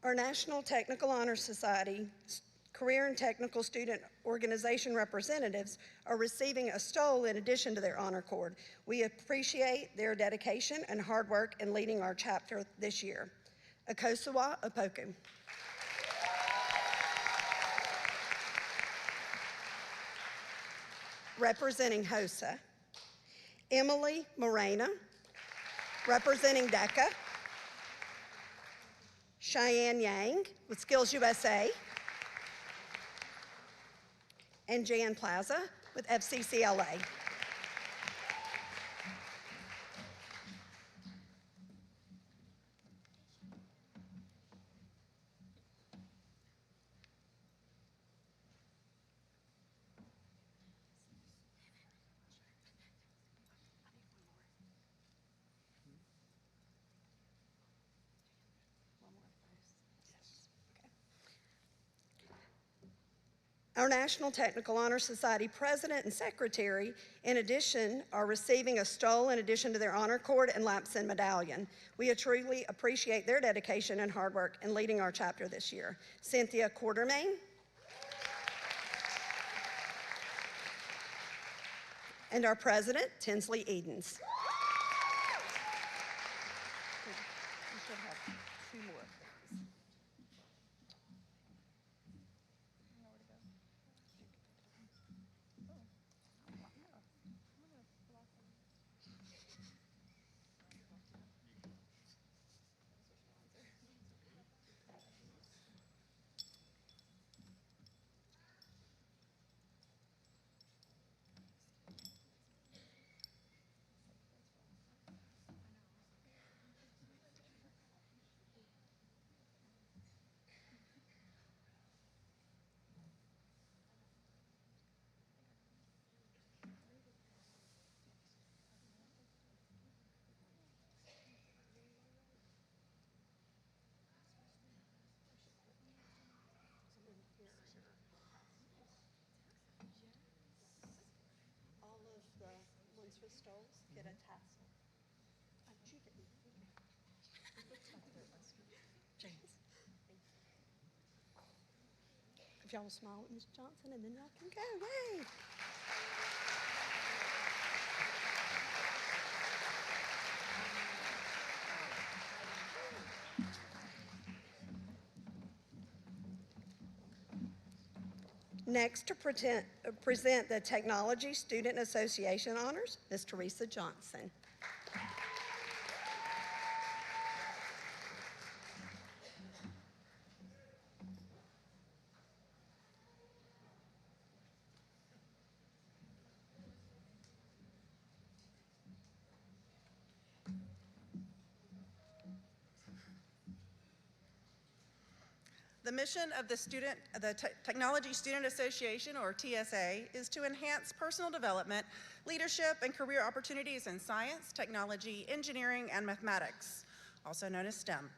Our National Technical Honor Society Career and Technical Student Organization representatives are receiving a stole in addition to their honor cord. We appreciate their dedication and hard work in leading our chapter this year. Akosawa Opoku. Representing HOSA, Emily Morena. Representing DECA, Cheyenne Yang with Skills USA, and Jan Plaza with FCCLA. Our National Technical Honor Society President and Secretary, in addition, are receiving a stole in addition to their honor cord and Lapson medallion. We truly appreciate their dedication and hard work in leading our chapter this year. Cynthia Quartermain. And our President, Tinsley Edens. You should have 2 more. For stoles, get a tassel. You didn't. James. If y'all will smile at Ms. Johnson, and then y'all can go. Yay! Next to present the Technology Student Association Honors, Ms. Teresa Johnson. The mission of the Technology Student Association, or TSA, is to enhance personal development, leadership, and career opportunities in science, technology, engineering, and mathematics, also known as STEM.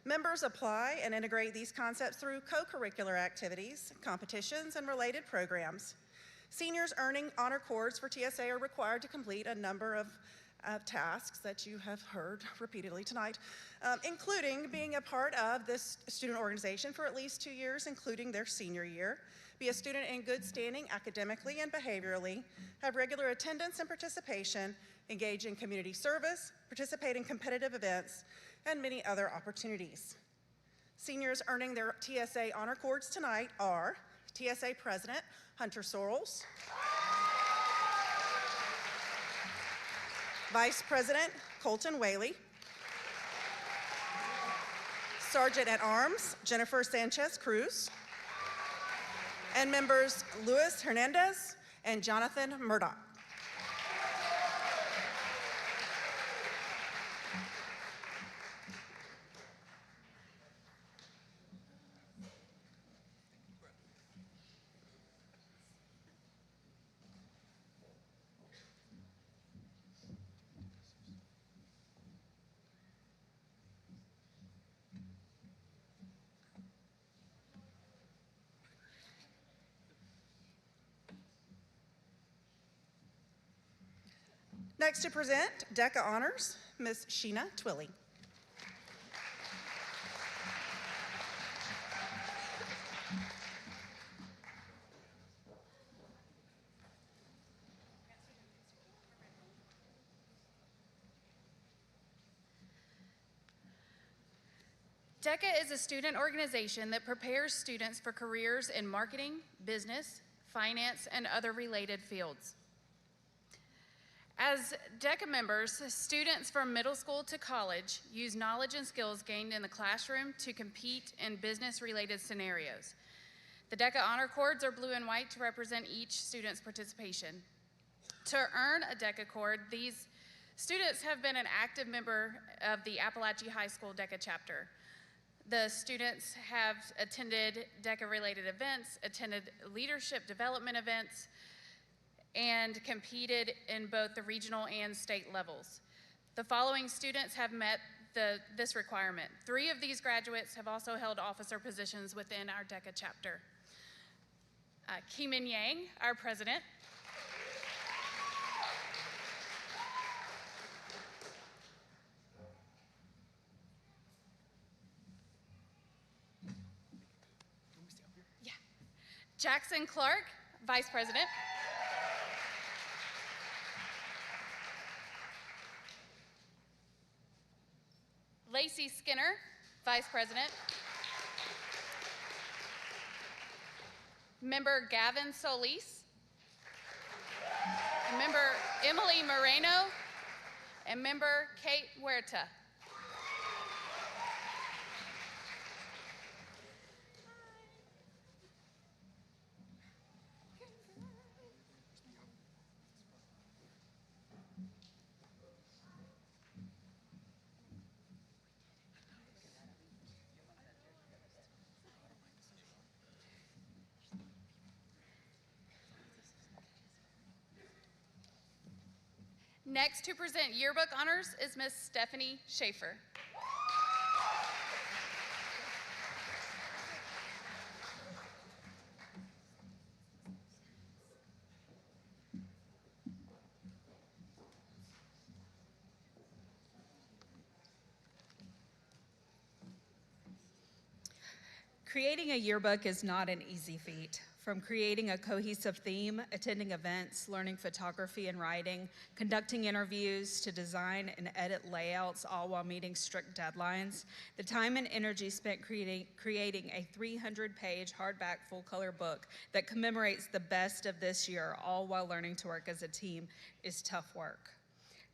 Members apply and integrate these concepts through co-curricular activities, competitions, and related programs. Seniors earning honor cords for TSA are required to complete a number of tasks that you have heard repeatedly tonight, including being a part of this student organization for at least 2 years, including their senior year, be a student in good standing academically and behaviorally, have regular attendance and participation, engage in community service, participate in competitive events, and many other opportunities. Seniors earning their TSA honor cords tonight are TSA President Hunter Sorrells, Vice President Colton Whaley, Sergeant at Arms Jennifer Sanchez Cruz, and members Luis Hernandez and Jonathan Murdoch. Next to present DECA honors, Ms. Sheena Twilley. DECA is a student organization that prepares students for careers in marketing, business, finance, and other related fields. As DECA members, students from middle school to college use knowledge and skills gained in the classroom to compete in business-related scenarios. The DECA honor cords are blue and white to represent each student's participation. To earn a DECA cord, these students have been an active member of the Apalachee High School DECA chapter. The students have attended DECA-related events, attended leadership development events, and competed in both the regional and state levels. The following students have met this requirement. 3 of these graduates have also held officer positions within our DECA chapter. Kimin Yang, our president. Yeah. Jackson Clark, vice president. Lacey Skinner, Vice President. Member Gavin Solis. Member Emily Moreno. And member Kate Huerta. Next to present yearbook honors is Miss Stephanie Schaefer. Creating a yearbook is not an easy feat. From creating a cohesive theme, attending events, learning photography and writing, conducting interviews, to design and edit layouts, all while meeting strict deadlines, the time and energy spent creating a 300-page hardback full-color book that commemorates the best of this year, all while learning to work as a team, is tough work.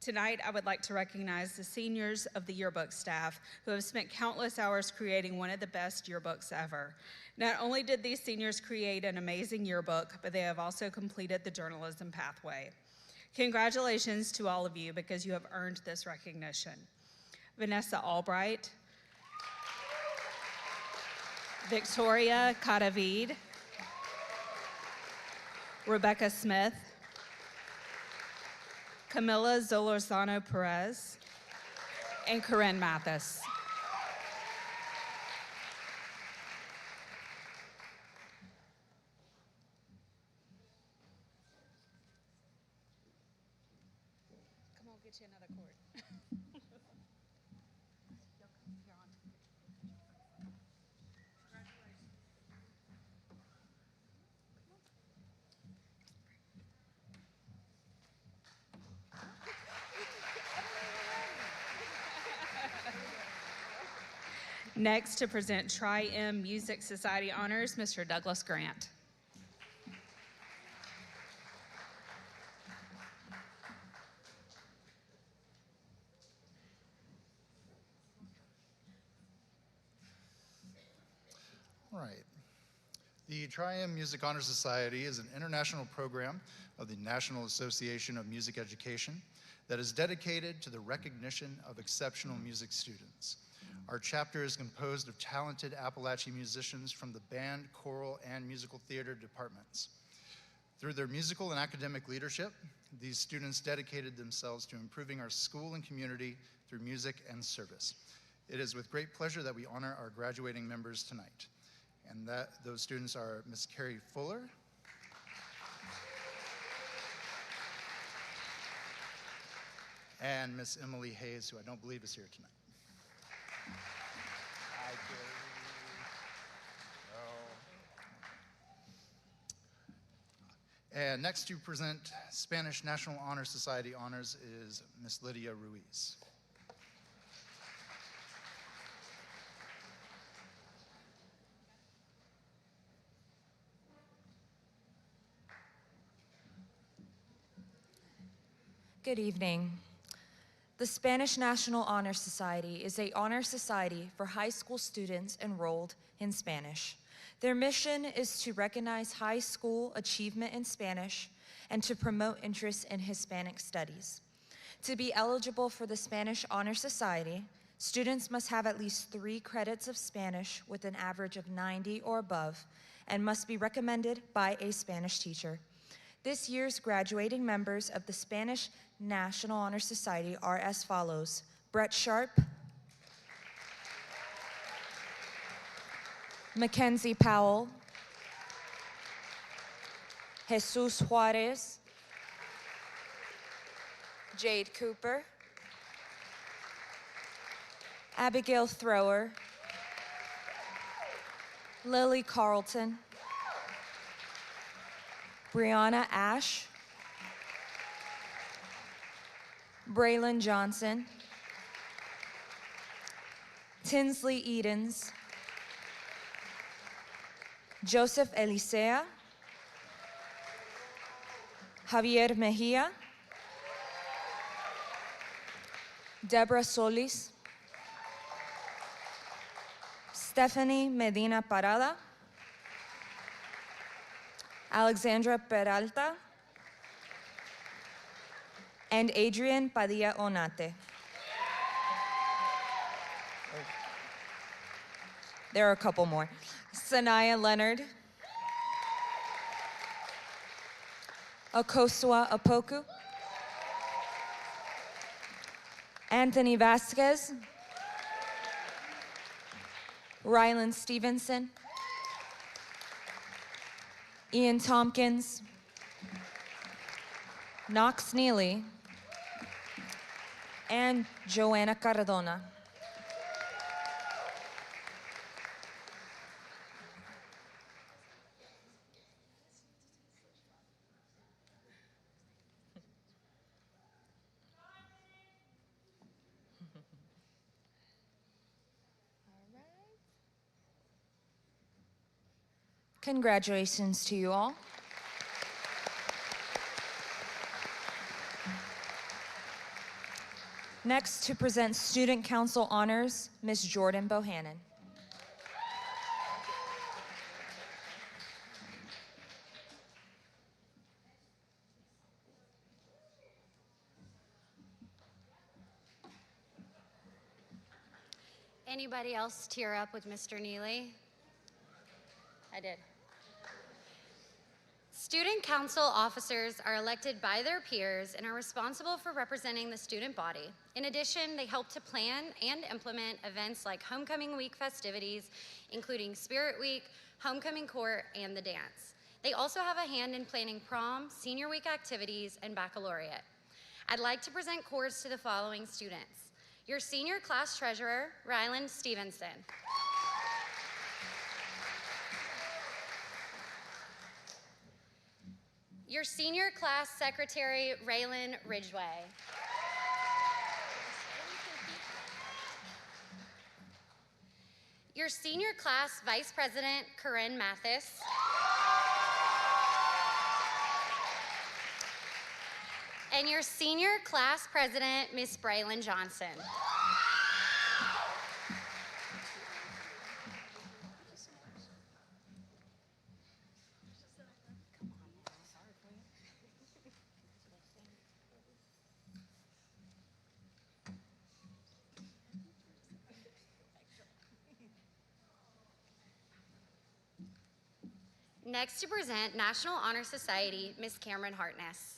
Tonight, I would like to recognize the seniors of the yearbook staff who have spent countless hours creating one of the best yearbooks ever. Not only did these seniors create an amazing yearbook, but they have also completed the journalism pathway. Congratulations to all of you because you have earned this recognition. Vanessa Albright, Victoria Cadavid, Rebecca Smith, Camila Zolorzano Perez, and Corinne Mathis. Come on, get you another cord. Next, to present Tri-M Music Society honors, Mr. Douglas Grant. All right. The Tri-M Music Honor Society is an international program of the National Association of Music Education that is dedicated to the recognition of exceptional music students. Our chapter is composed of talented Apalachee musicians from the band, choral, and musical theater departments. Through their musical and academic leadership, these students dedicated themselves to improving our school and community through music and service. It is with great pleasure that we honor our graduating members tonight. And those students are Miss Carrie Fuller, and Miss Emily Hayes, who I don't believe is here tonight. Hi, Carrie. And next to present Spanish National Honor Society honors is Miss Lydia Ruiz. Good evening. The Spanish National Honor Society is an honor society for high school students enrolled in Spanish. Their mission is to recognize high school achievement in Spanish and to promote interest in Hispanic studies. To be eligible for the Spanish Honor Society, students must have at least 3 credits of Spanish with an average of 90 or above and must be recommended by a Spanish teacher. This year's graduating members of the Spanish National Honor Society are as follows: Brett Sharp, Mackenzie Powell, Jesus Juarez, Jade Cooper, Abigail Thrower, Lily Carlton, Brianna Ash, Braylon Johnson, Tinsley Edens, Joseph Elisea, Javier Mejia, Deborah Solis, Stephanie Medina Parada, Alexandra Peralta, and Adrian Padilla Onate. There are a couple more. Sanaya Leonard, Akosua Apoku, Anthony Vasquez, Rylan Stevenson, Ian Tompkins, Knox Neely, and Joanna Cardona. Congratulations to you all. Next, to present Student Council honors, Ms. Jordan Bohannon. Anybody else tear up with Mr. Neely? I did. Student council officers are elected by their peers and are responsible for representing the student body. In addition, they help to plan and implement events like Homecoming Week festivities, including Spirit Week, Homecoming Court, and the dance. They also have a hand in planning prom, senior week activities, and baccalaureate. I'd like to present cords to the following students. Your senior class treasurer, Rylan Stevenson. Your senior class secretary, Raylan Ridgway. Your senior class vice president, Corinne Mathis. And your senior class president, Miss Braylon Johnson. Next to present National Honor Society, Miss Cameron Hartness.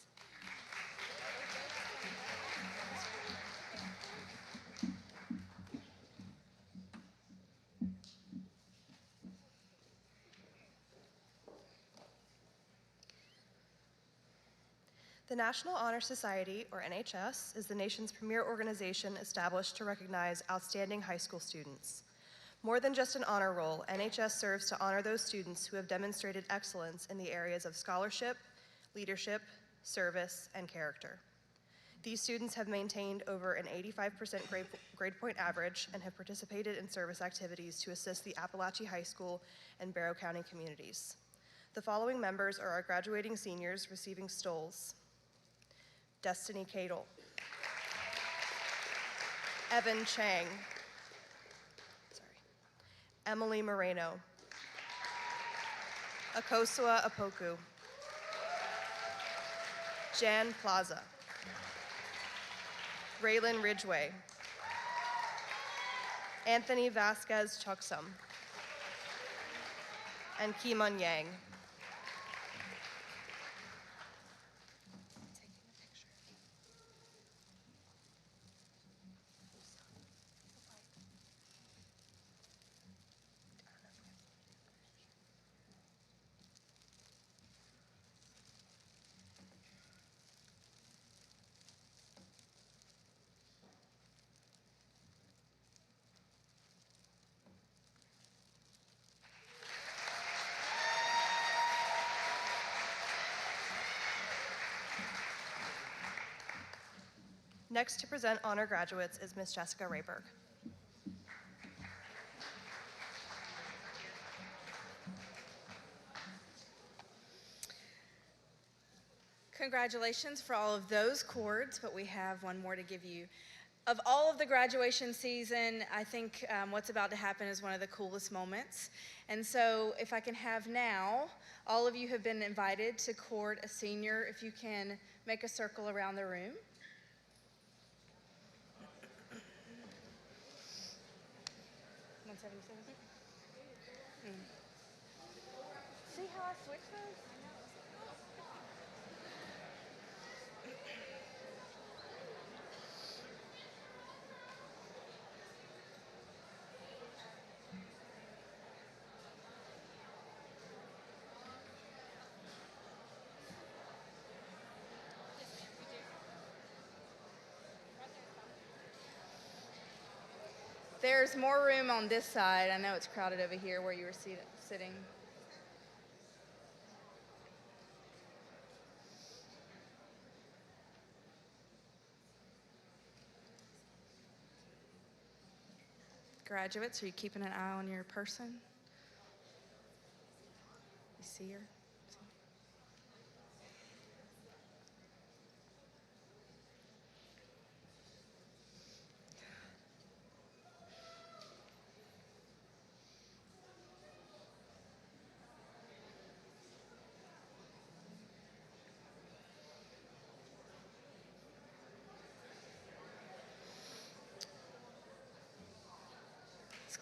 The National Honor Society, or NHS, is the nation's premier organization established to recognize outstanding high school students. More than just an honor roll, NHS serves to honor those students who have demonstrated excellence in the areas of scholarship, leadership, service, and character. These students have maintained over an 85% grade point average and have participated in service activities to assist the Apalachee High School and Barrow County communities. The following members are our graduating seniors receiving stoles. Destiny Cadle, Evan Chang, Emily Moreno, Akosua Apoku, Jan Plaza, Raylan Ridgway, Anthony Vasquez Chuksum, and Kimon Yang. Next to present honor graduates is Miss Jessica Rayberg. Congratulations for all of those cords, but we have one more to give you. Of all of the graduation season, I think what's about to happen is one of the coolest moments. And so if I can have now, all of you have been invited to cord a senior. If you can make a circle around the room. 177. See how I switched those? There's more room on this side. I know it's crowded over here where you were sitting. Graduates, are you keeping an eye on your person? You see her?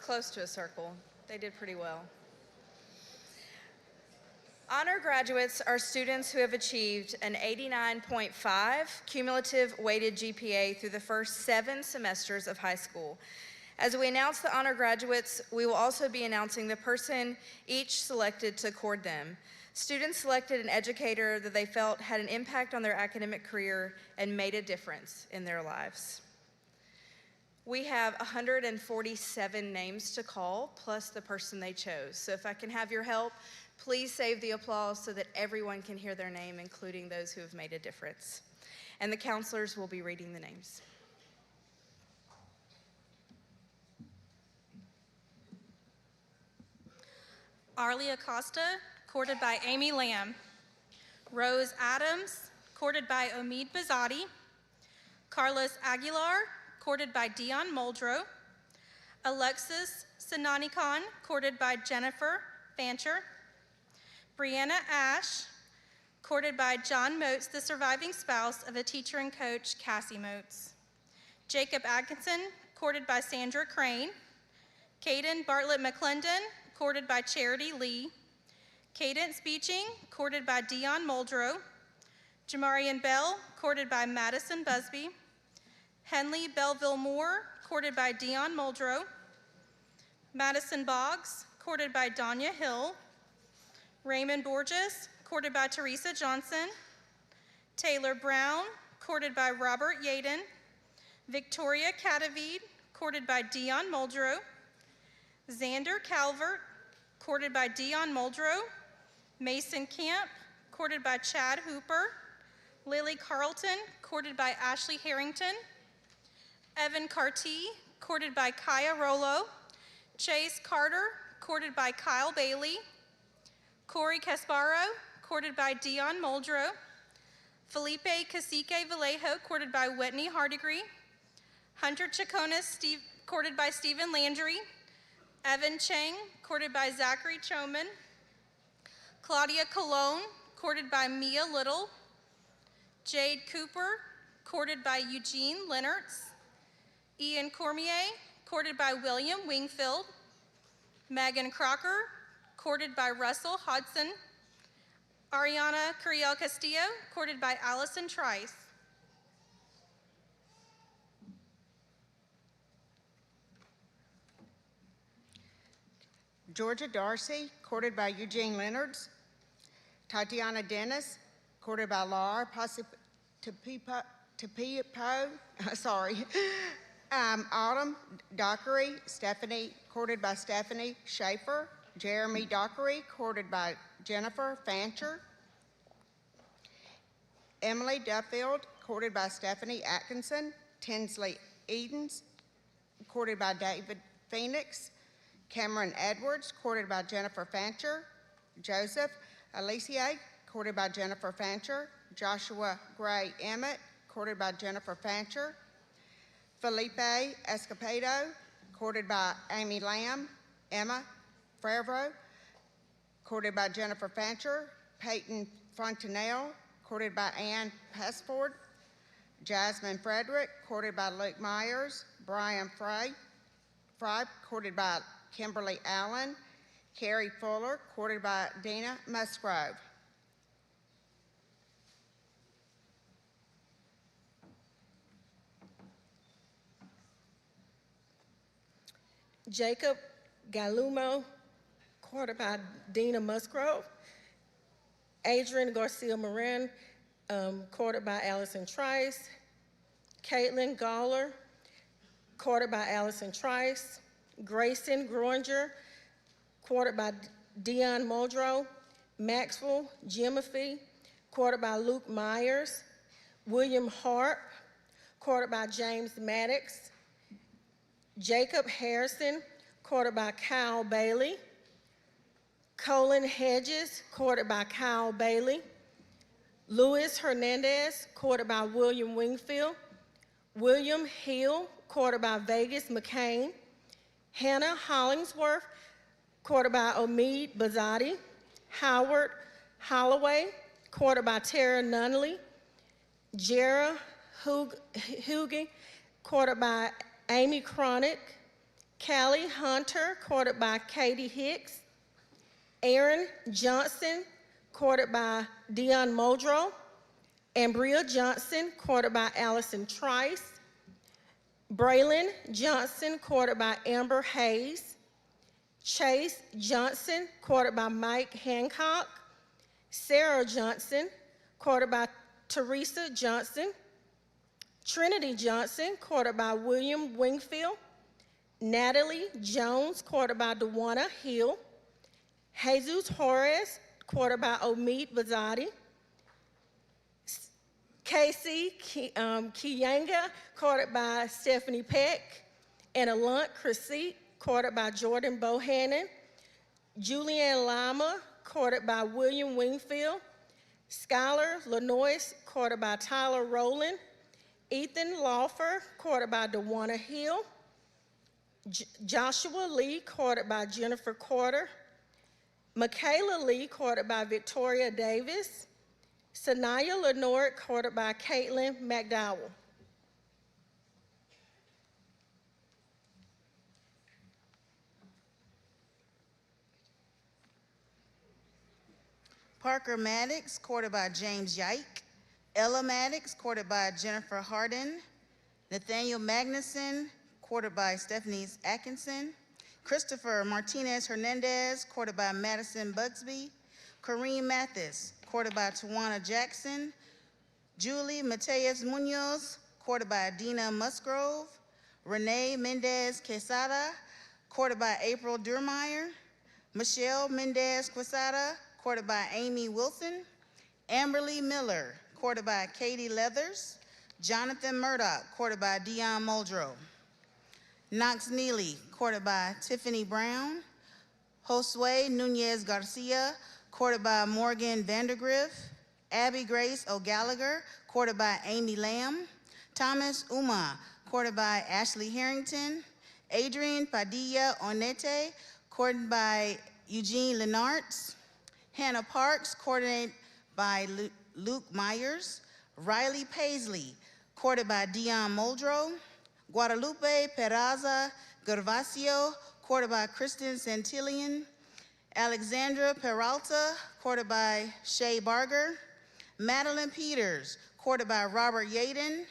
Close to a circle. They did pretty well. Honor graduates are students who have achieved an 89.5 cumulative weighted GPA through the first 7 semesters of high school. As we announce the honor graduates, we will also be announcing the person each selected to cord them. Students selected an educator that they felt had an impact on their academic career and made a difference in their lives. We have 147 names to call, plus the person they chose. So if I can have your help, please save the applause so that everyone can hear their name, including those who have made a difference. And the counselors will be reading the names. Arlie Acosta, courted by Amy Lamb. Rose Adams, courted by Omid Bazadi. Carlos Aguilar, courted by Dion Muldrow. Alexis Sinanikan, courted by Jennifer Fancher. Brianna Ash, courted by John Moats, the surviving spouse of a teacher and coach, Cassie Moats. Jacob Atkinson, courted by Sandra Crane. Caden Bartlett McClendon, courted by Charity Lee. Cadence Beeching, courted by Dion Muldrow. Jamarian Bell, courted by Madison Busby. Henley Belleville Moore, courted by Dion Muldrow. Madison Boggs, courted by Danya Hill. Raymond Borges, courted by Teresa Johnson. Taylor Brown, courted by Robert Yaden. Victoria Cadavid, courted by Dion Muldrow. Xander Calvert, courted by Dion Muldrow. Mason Camp, courted by Chad Hooper. Lily Carlton, courted by Ashley Harrington. Evan Cartee, courted by Kaya Rollo. Chase Carter, courted by Kyle Bailey. Corey Casparo, courted by Dion Muldrow. Felipe Cacique Vallejo, courted by Whitney Hardigree. Hunter Chaconis, courted by Stephen Landry. Evan Chang, courted by Zachary Choman. Claudia Colon, courted by Mia Little. Jade Cooper, courted by Eugene Lennertz. Ian Cormier, courted by William Wingfield. Megan Crocker, courted by Russell Hodson. Ariana Curiel Castillo, courted by Allison Trice. Georgia Darcy, courted by Eugene Leonards. Tatiana Dennis, courted by Laura Tapipo, sorry. Autumn Dockery, courted by Stephanie Schaefer. Jeremy Dockery, courted by Jennifer Fancher. Emily Duffield, courted by Stephanie Atkinson. Tinsley Edens, courted by David Phoenix. Cameron Edwards, courted by Jennifer Fancher. Joseph Alicia, courted by Jennifer Fancher. Joshua Gray Emmett, courted by Jennifer Fancher. Felipe Escopedo, courted by Amy Lamb. Emma Favreau, courted by Jennifer Fancher. Peyton Fontanelle, courted by Ann Pesford. Jasmine Frederick, courted by Luke Myers. Brian Fry, courted by Kimberly Allen. Carrie Fuller, courted by Dina Musgrove. Jacob Galumo, courted by Dina Musgrove. Adrian Garcia Moran, courted by Allison Trice. Caitlin Gawler, courted by Allison Trice. Grayson Groinger, courted by Dion Muldrow. Maxwell Jimothy, courted by Luke Myers. William Harp, courted by James Maddox. Jacob Harrison, courted by Kyle Bailey. Colin Hedges, courted by Kyle Bailey. Luis Hernandez, courted by William Wingfield. William Hill, courted by Vegas McCain. Hannah Hollingsworth, courted by Omid Bazadi. Howard Holloway, courted by Tara Nunley. Jera Hugie, courted by Amy Cronick. Callie Hunter, courted by Katie Hicks. Aaron Johnson, courted by Dion Muldrow. Ambria Johnson, courted by Allison Trice. Braylon Johnson, courted by Amber Hayes. Chase Johnson, courted by Mike Hancock. Sarah Johnson, courted by Teresa Johnson. Trinity Johnson, courted by William Wingfield. Natalie Jones, courted by Dewana Hill. Jesus Torres, courted by Omid Bazadi. Casey Kiyanga, courted by Stephanie Peck. And Alant Chrissy, courted by Jordan Bohannon. Julianne Lima, courted by William Wingfield. Skylar Lenoyce, courted by Tyler Rowland. Ethan Lawfer, courted by DeWanna Hill. Joshua Lee, courted by Jennifer Carter. Michaela Lee, courted by Victoria Davis. Sanaya Lenore, courted by Caitlin McDowell. Parker Maddox, courted by James Yike. Ella Maddox, courted by Jennifer Harden. Nathaniel Magnuson, courted by Stephanie Atkinson. Christopher Martinez Hernandez, courted by Madison Bugsby. Kareem Mathis, courted by Tawana Jackson. Julie Mateus Munoz, courted by Dina Musgrove. Renee Mendez Quesada, courted by April Durmeyer. Michelle Mendez Quesada, courted by Amy Wilson. Amberly Miller, courted by Katie Leathers. Jonathan Murdoch, courted by Dion Muldrow. Knox Neely, courted by Tiffany Brown. Josue Nunez Garcia, courted by Morgan Vandergriff. Abby Grace O'Gallagher, courted by Amy Lamb. Thomas Uma, courted by Ashley Harrington. Adrian Padilla Onete, courted by Eugene Lenartz. Hannah Parks, courted by Luke Myers. Riley Paisley, courted by Dion Muldrow. Guadalupe Peraza Gervasio, courted by Kristen Santillion. Alexandra Peralta, courted by Shay Barger. Madeline Peters, courted by Robert Yaden.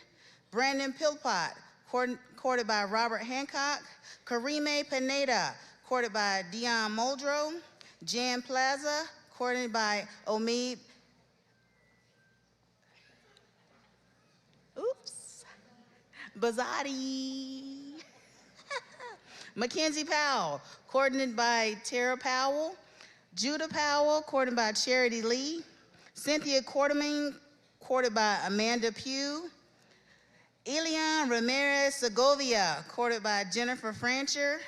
Brandon Pilpot, courted by Robert Hancock. Karime Pineda, courted by Dion Muldrow. Jan Plaza, courted by Omid Bazzotti. Mackenzie Powell, coordinated by Tara Powell. Judah Powell, coordinated by Charity Lee. Cynthia Quartermain, courted by Amanda Pugh. Elian Ramirez Segovia, courted by Jennifer Francher.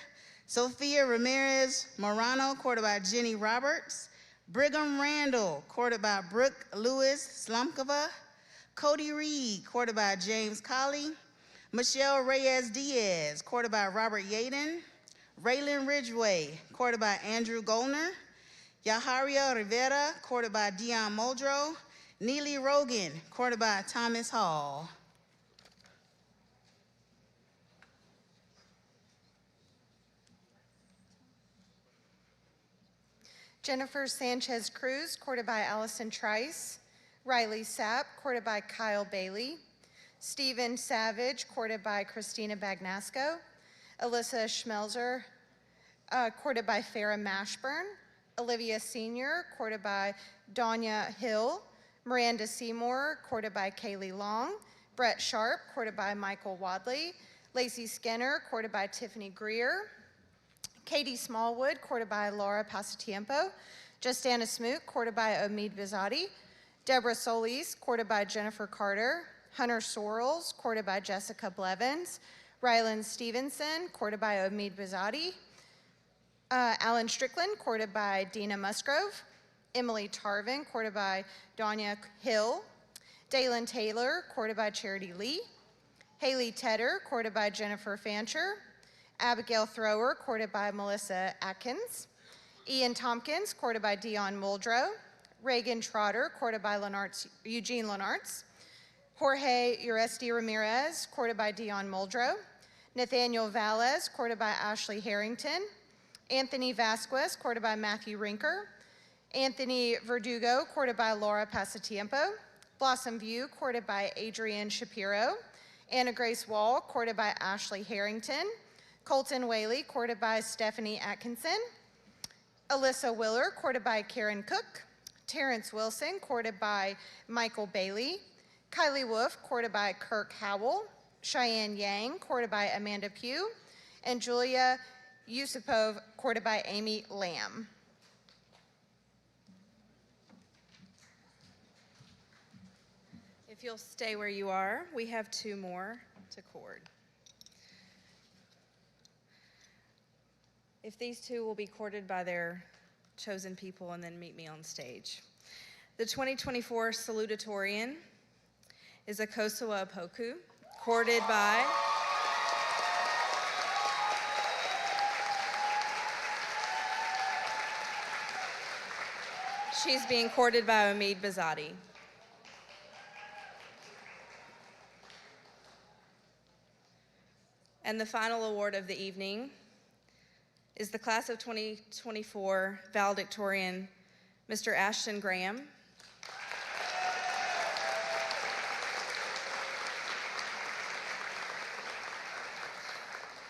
Sophia Ramirez Morano, courted by Jenny Roberts. Brigham Randall, courted by Brooke Lewis Slumkova. Cody Reed, courted by James Colley. Michelle Reyes Diaz, courted by Robert Yaden. Raylan Ridgway, courted by Andrew Goldner. Yaharia Rivera, courted by Dion Muldrow. Neely Rogan, courted by Thomas Hall. Jennifer Sanchez Cruz, courted by Allison Trice. Riley Sapp, courted by Kyle Bailey. Stephen Savage, courted by Christina Bagnasco. Alyssa Schmelzer, courted by Farrah Mashburn. Olivia Senior, courted by Danya Hill. Miranda Seymour, courted by Kaylee Long. Brett Sharp, courted by Michael Wadley. Lacey Skinner, courted by Tiffany Greer. Katie Smallwood, courted by Laura Pasatiempo. Justana Smoot, courted by Omid Bizzotti. Deborah Solis, courted by Jennifer Carter. Hunter Sorrells, courted by Jessica Blevins. Rylan Stevenson, courted by Omid Bizzotti. Alan Strickland, courted by Dina Musgrove. Emily Tarvin, courted by Danya Hill. Dalen Taylor, courted by Charity Lee. Haley Tedder, courted by Jennifer Fancher. Abigail Thrower, courted by Melissa Atkins. Ian Tompkins, courted by Dion Muldrow. Reagan Trotter, courted by Eugene Lenartz. Jorge Uresti Ramirez, courted by Dion Muldrow. Nathaniel Valles, courted by Ashley Harrington. Anthony Vasquez, courted by Matthew Rinker. Anthony Verdugo, courted by Laura Pasatiempo. Blossom View, courted by Adrienne Shapiro. Anna Grace Wall, courted by Ashley Harrington. Colton Whaley, courted by Stephanie Atkinson. Alyssa Willer, courted by Karen Cook. Terrence Wilson, courted by Michael Bailey. Kylie Wolf, courted by Kirk Howell. Cheyenne Yang, courted by Amanda Pugh. And Julia Yusupov, courted by Amy Lamb. If you'll stay where you are, we have two more to cord. If these two will be courted by their chosen people and then meet me on stage. The 2024 salutatorian is Akosua Opoku, courted by she's being courted by Omid Bazadi. And the final award of the evening is the class of 2024 valedictorian, Mr. Ashton Graham.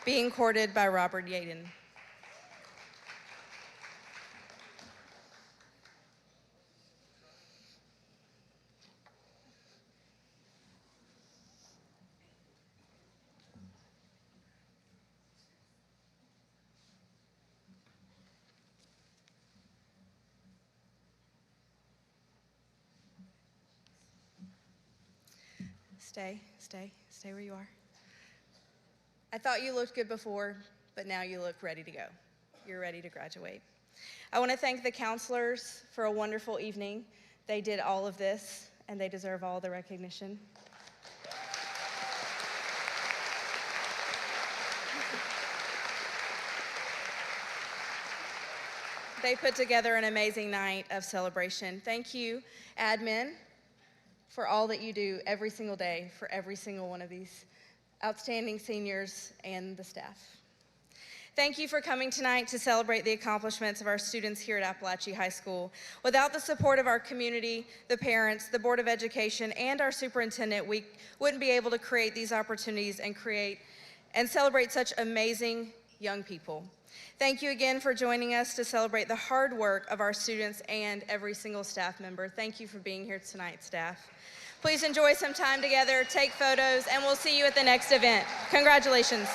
Being courted by Robert Yaden. Stay where you are. I thought you looked good before, but now you look ready to go. You're ready to graduate. I want to thank the counselors for a wonderful evening. They did all of this, and they deserve all the recognition. They put together an amazing night of celebration. Thank you, admin, for all that you do every single day for every single one of these outstanding seniors and the staff. Thank you for coming tonight to celebrate the accomplishments of our students here at Apalachee High School. Without the support of our community, the parents, the Board of Education, and our superintendent, we wouldn't be able to create these opportunities and celebrate such amazing young people. Thank you again for joining us to celebrate the hard work of our students and every single staff member. Thank you for being here tonight, staff. Please enjoy some time together, take photos, and we'll see you at the next event. Congratulations.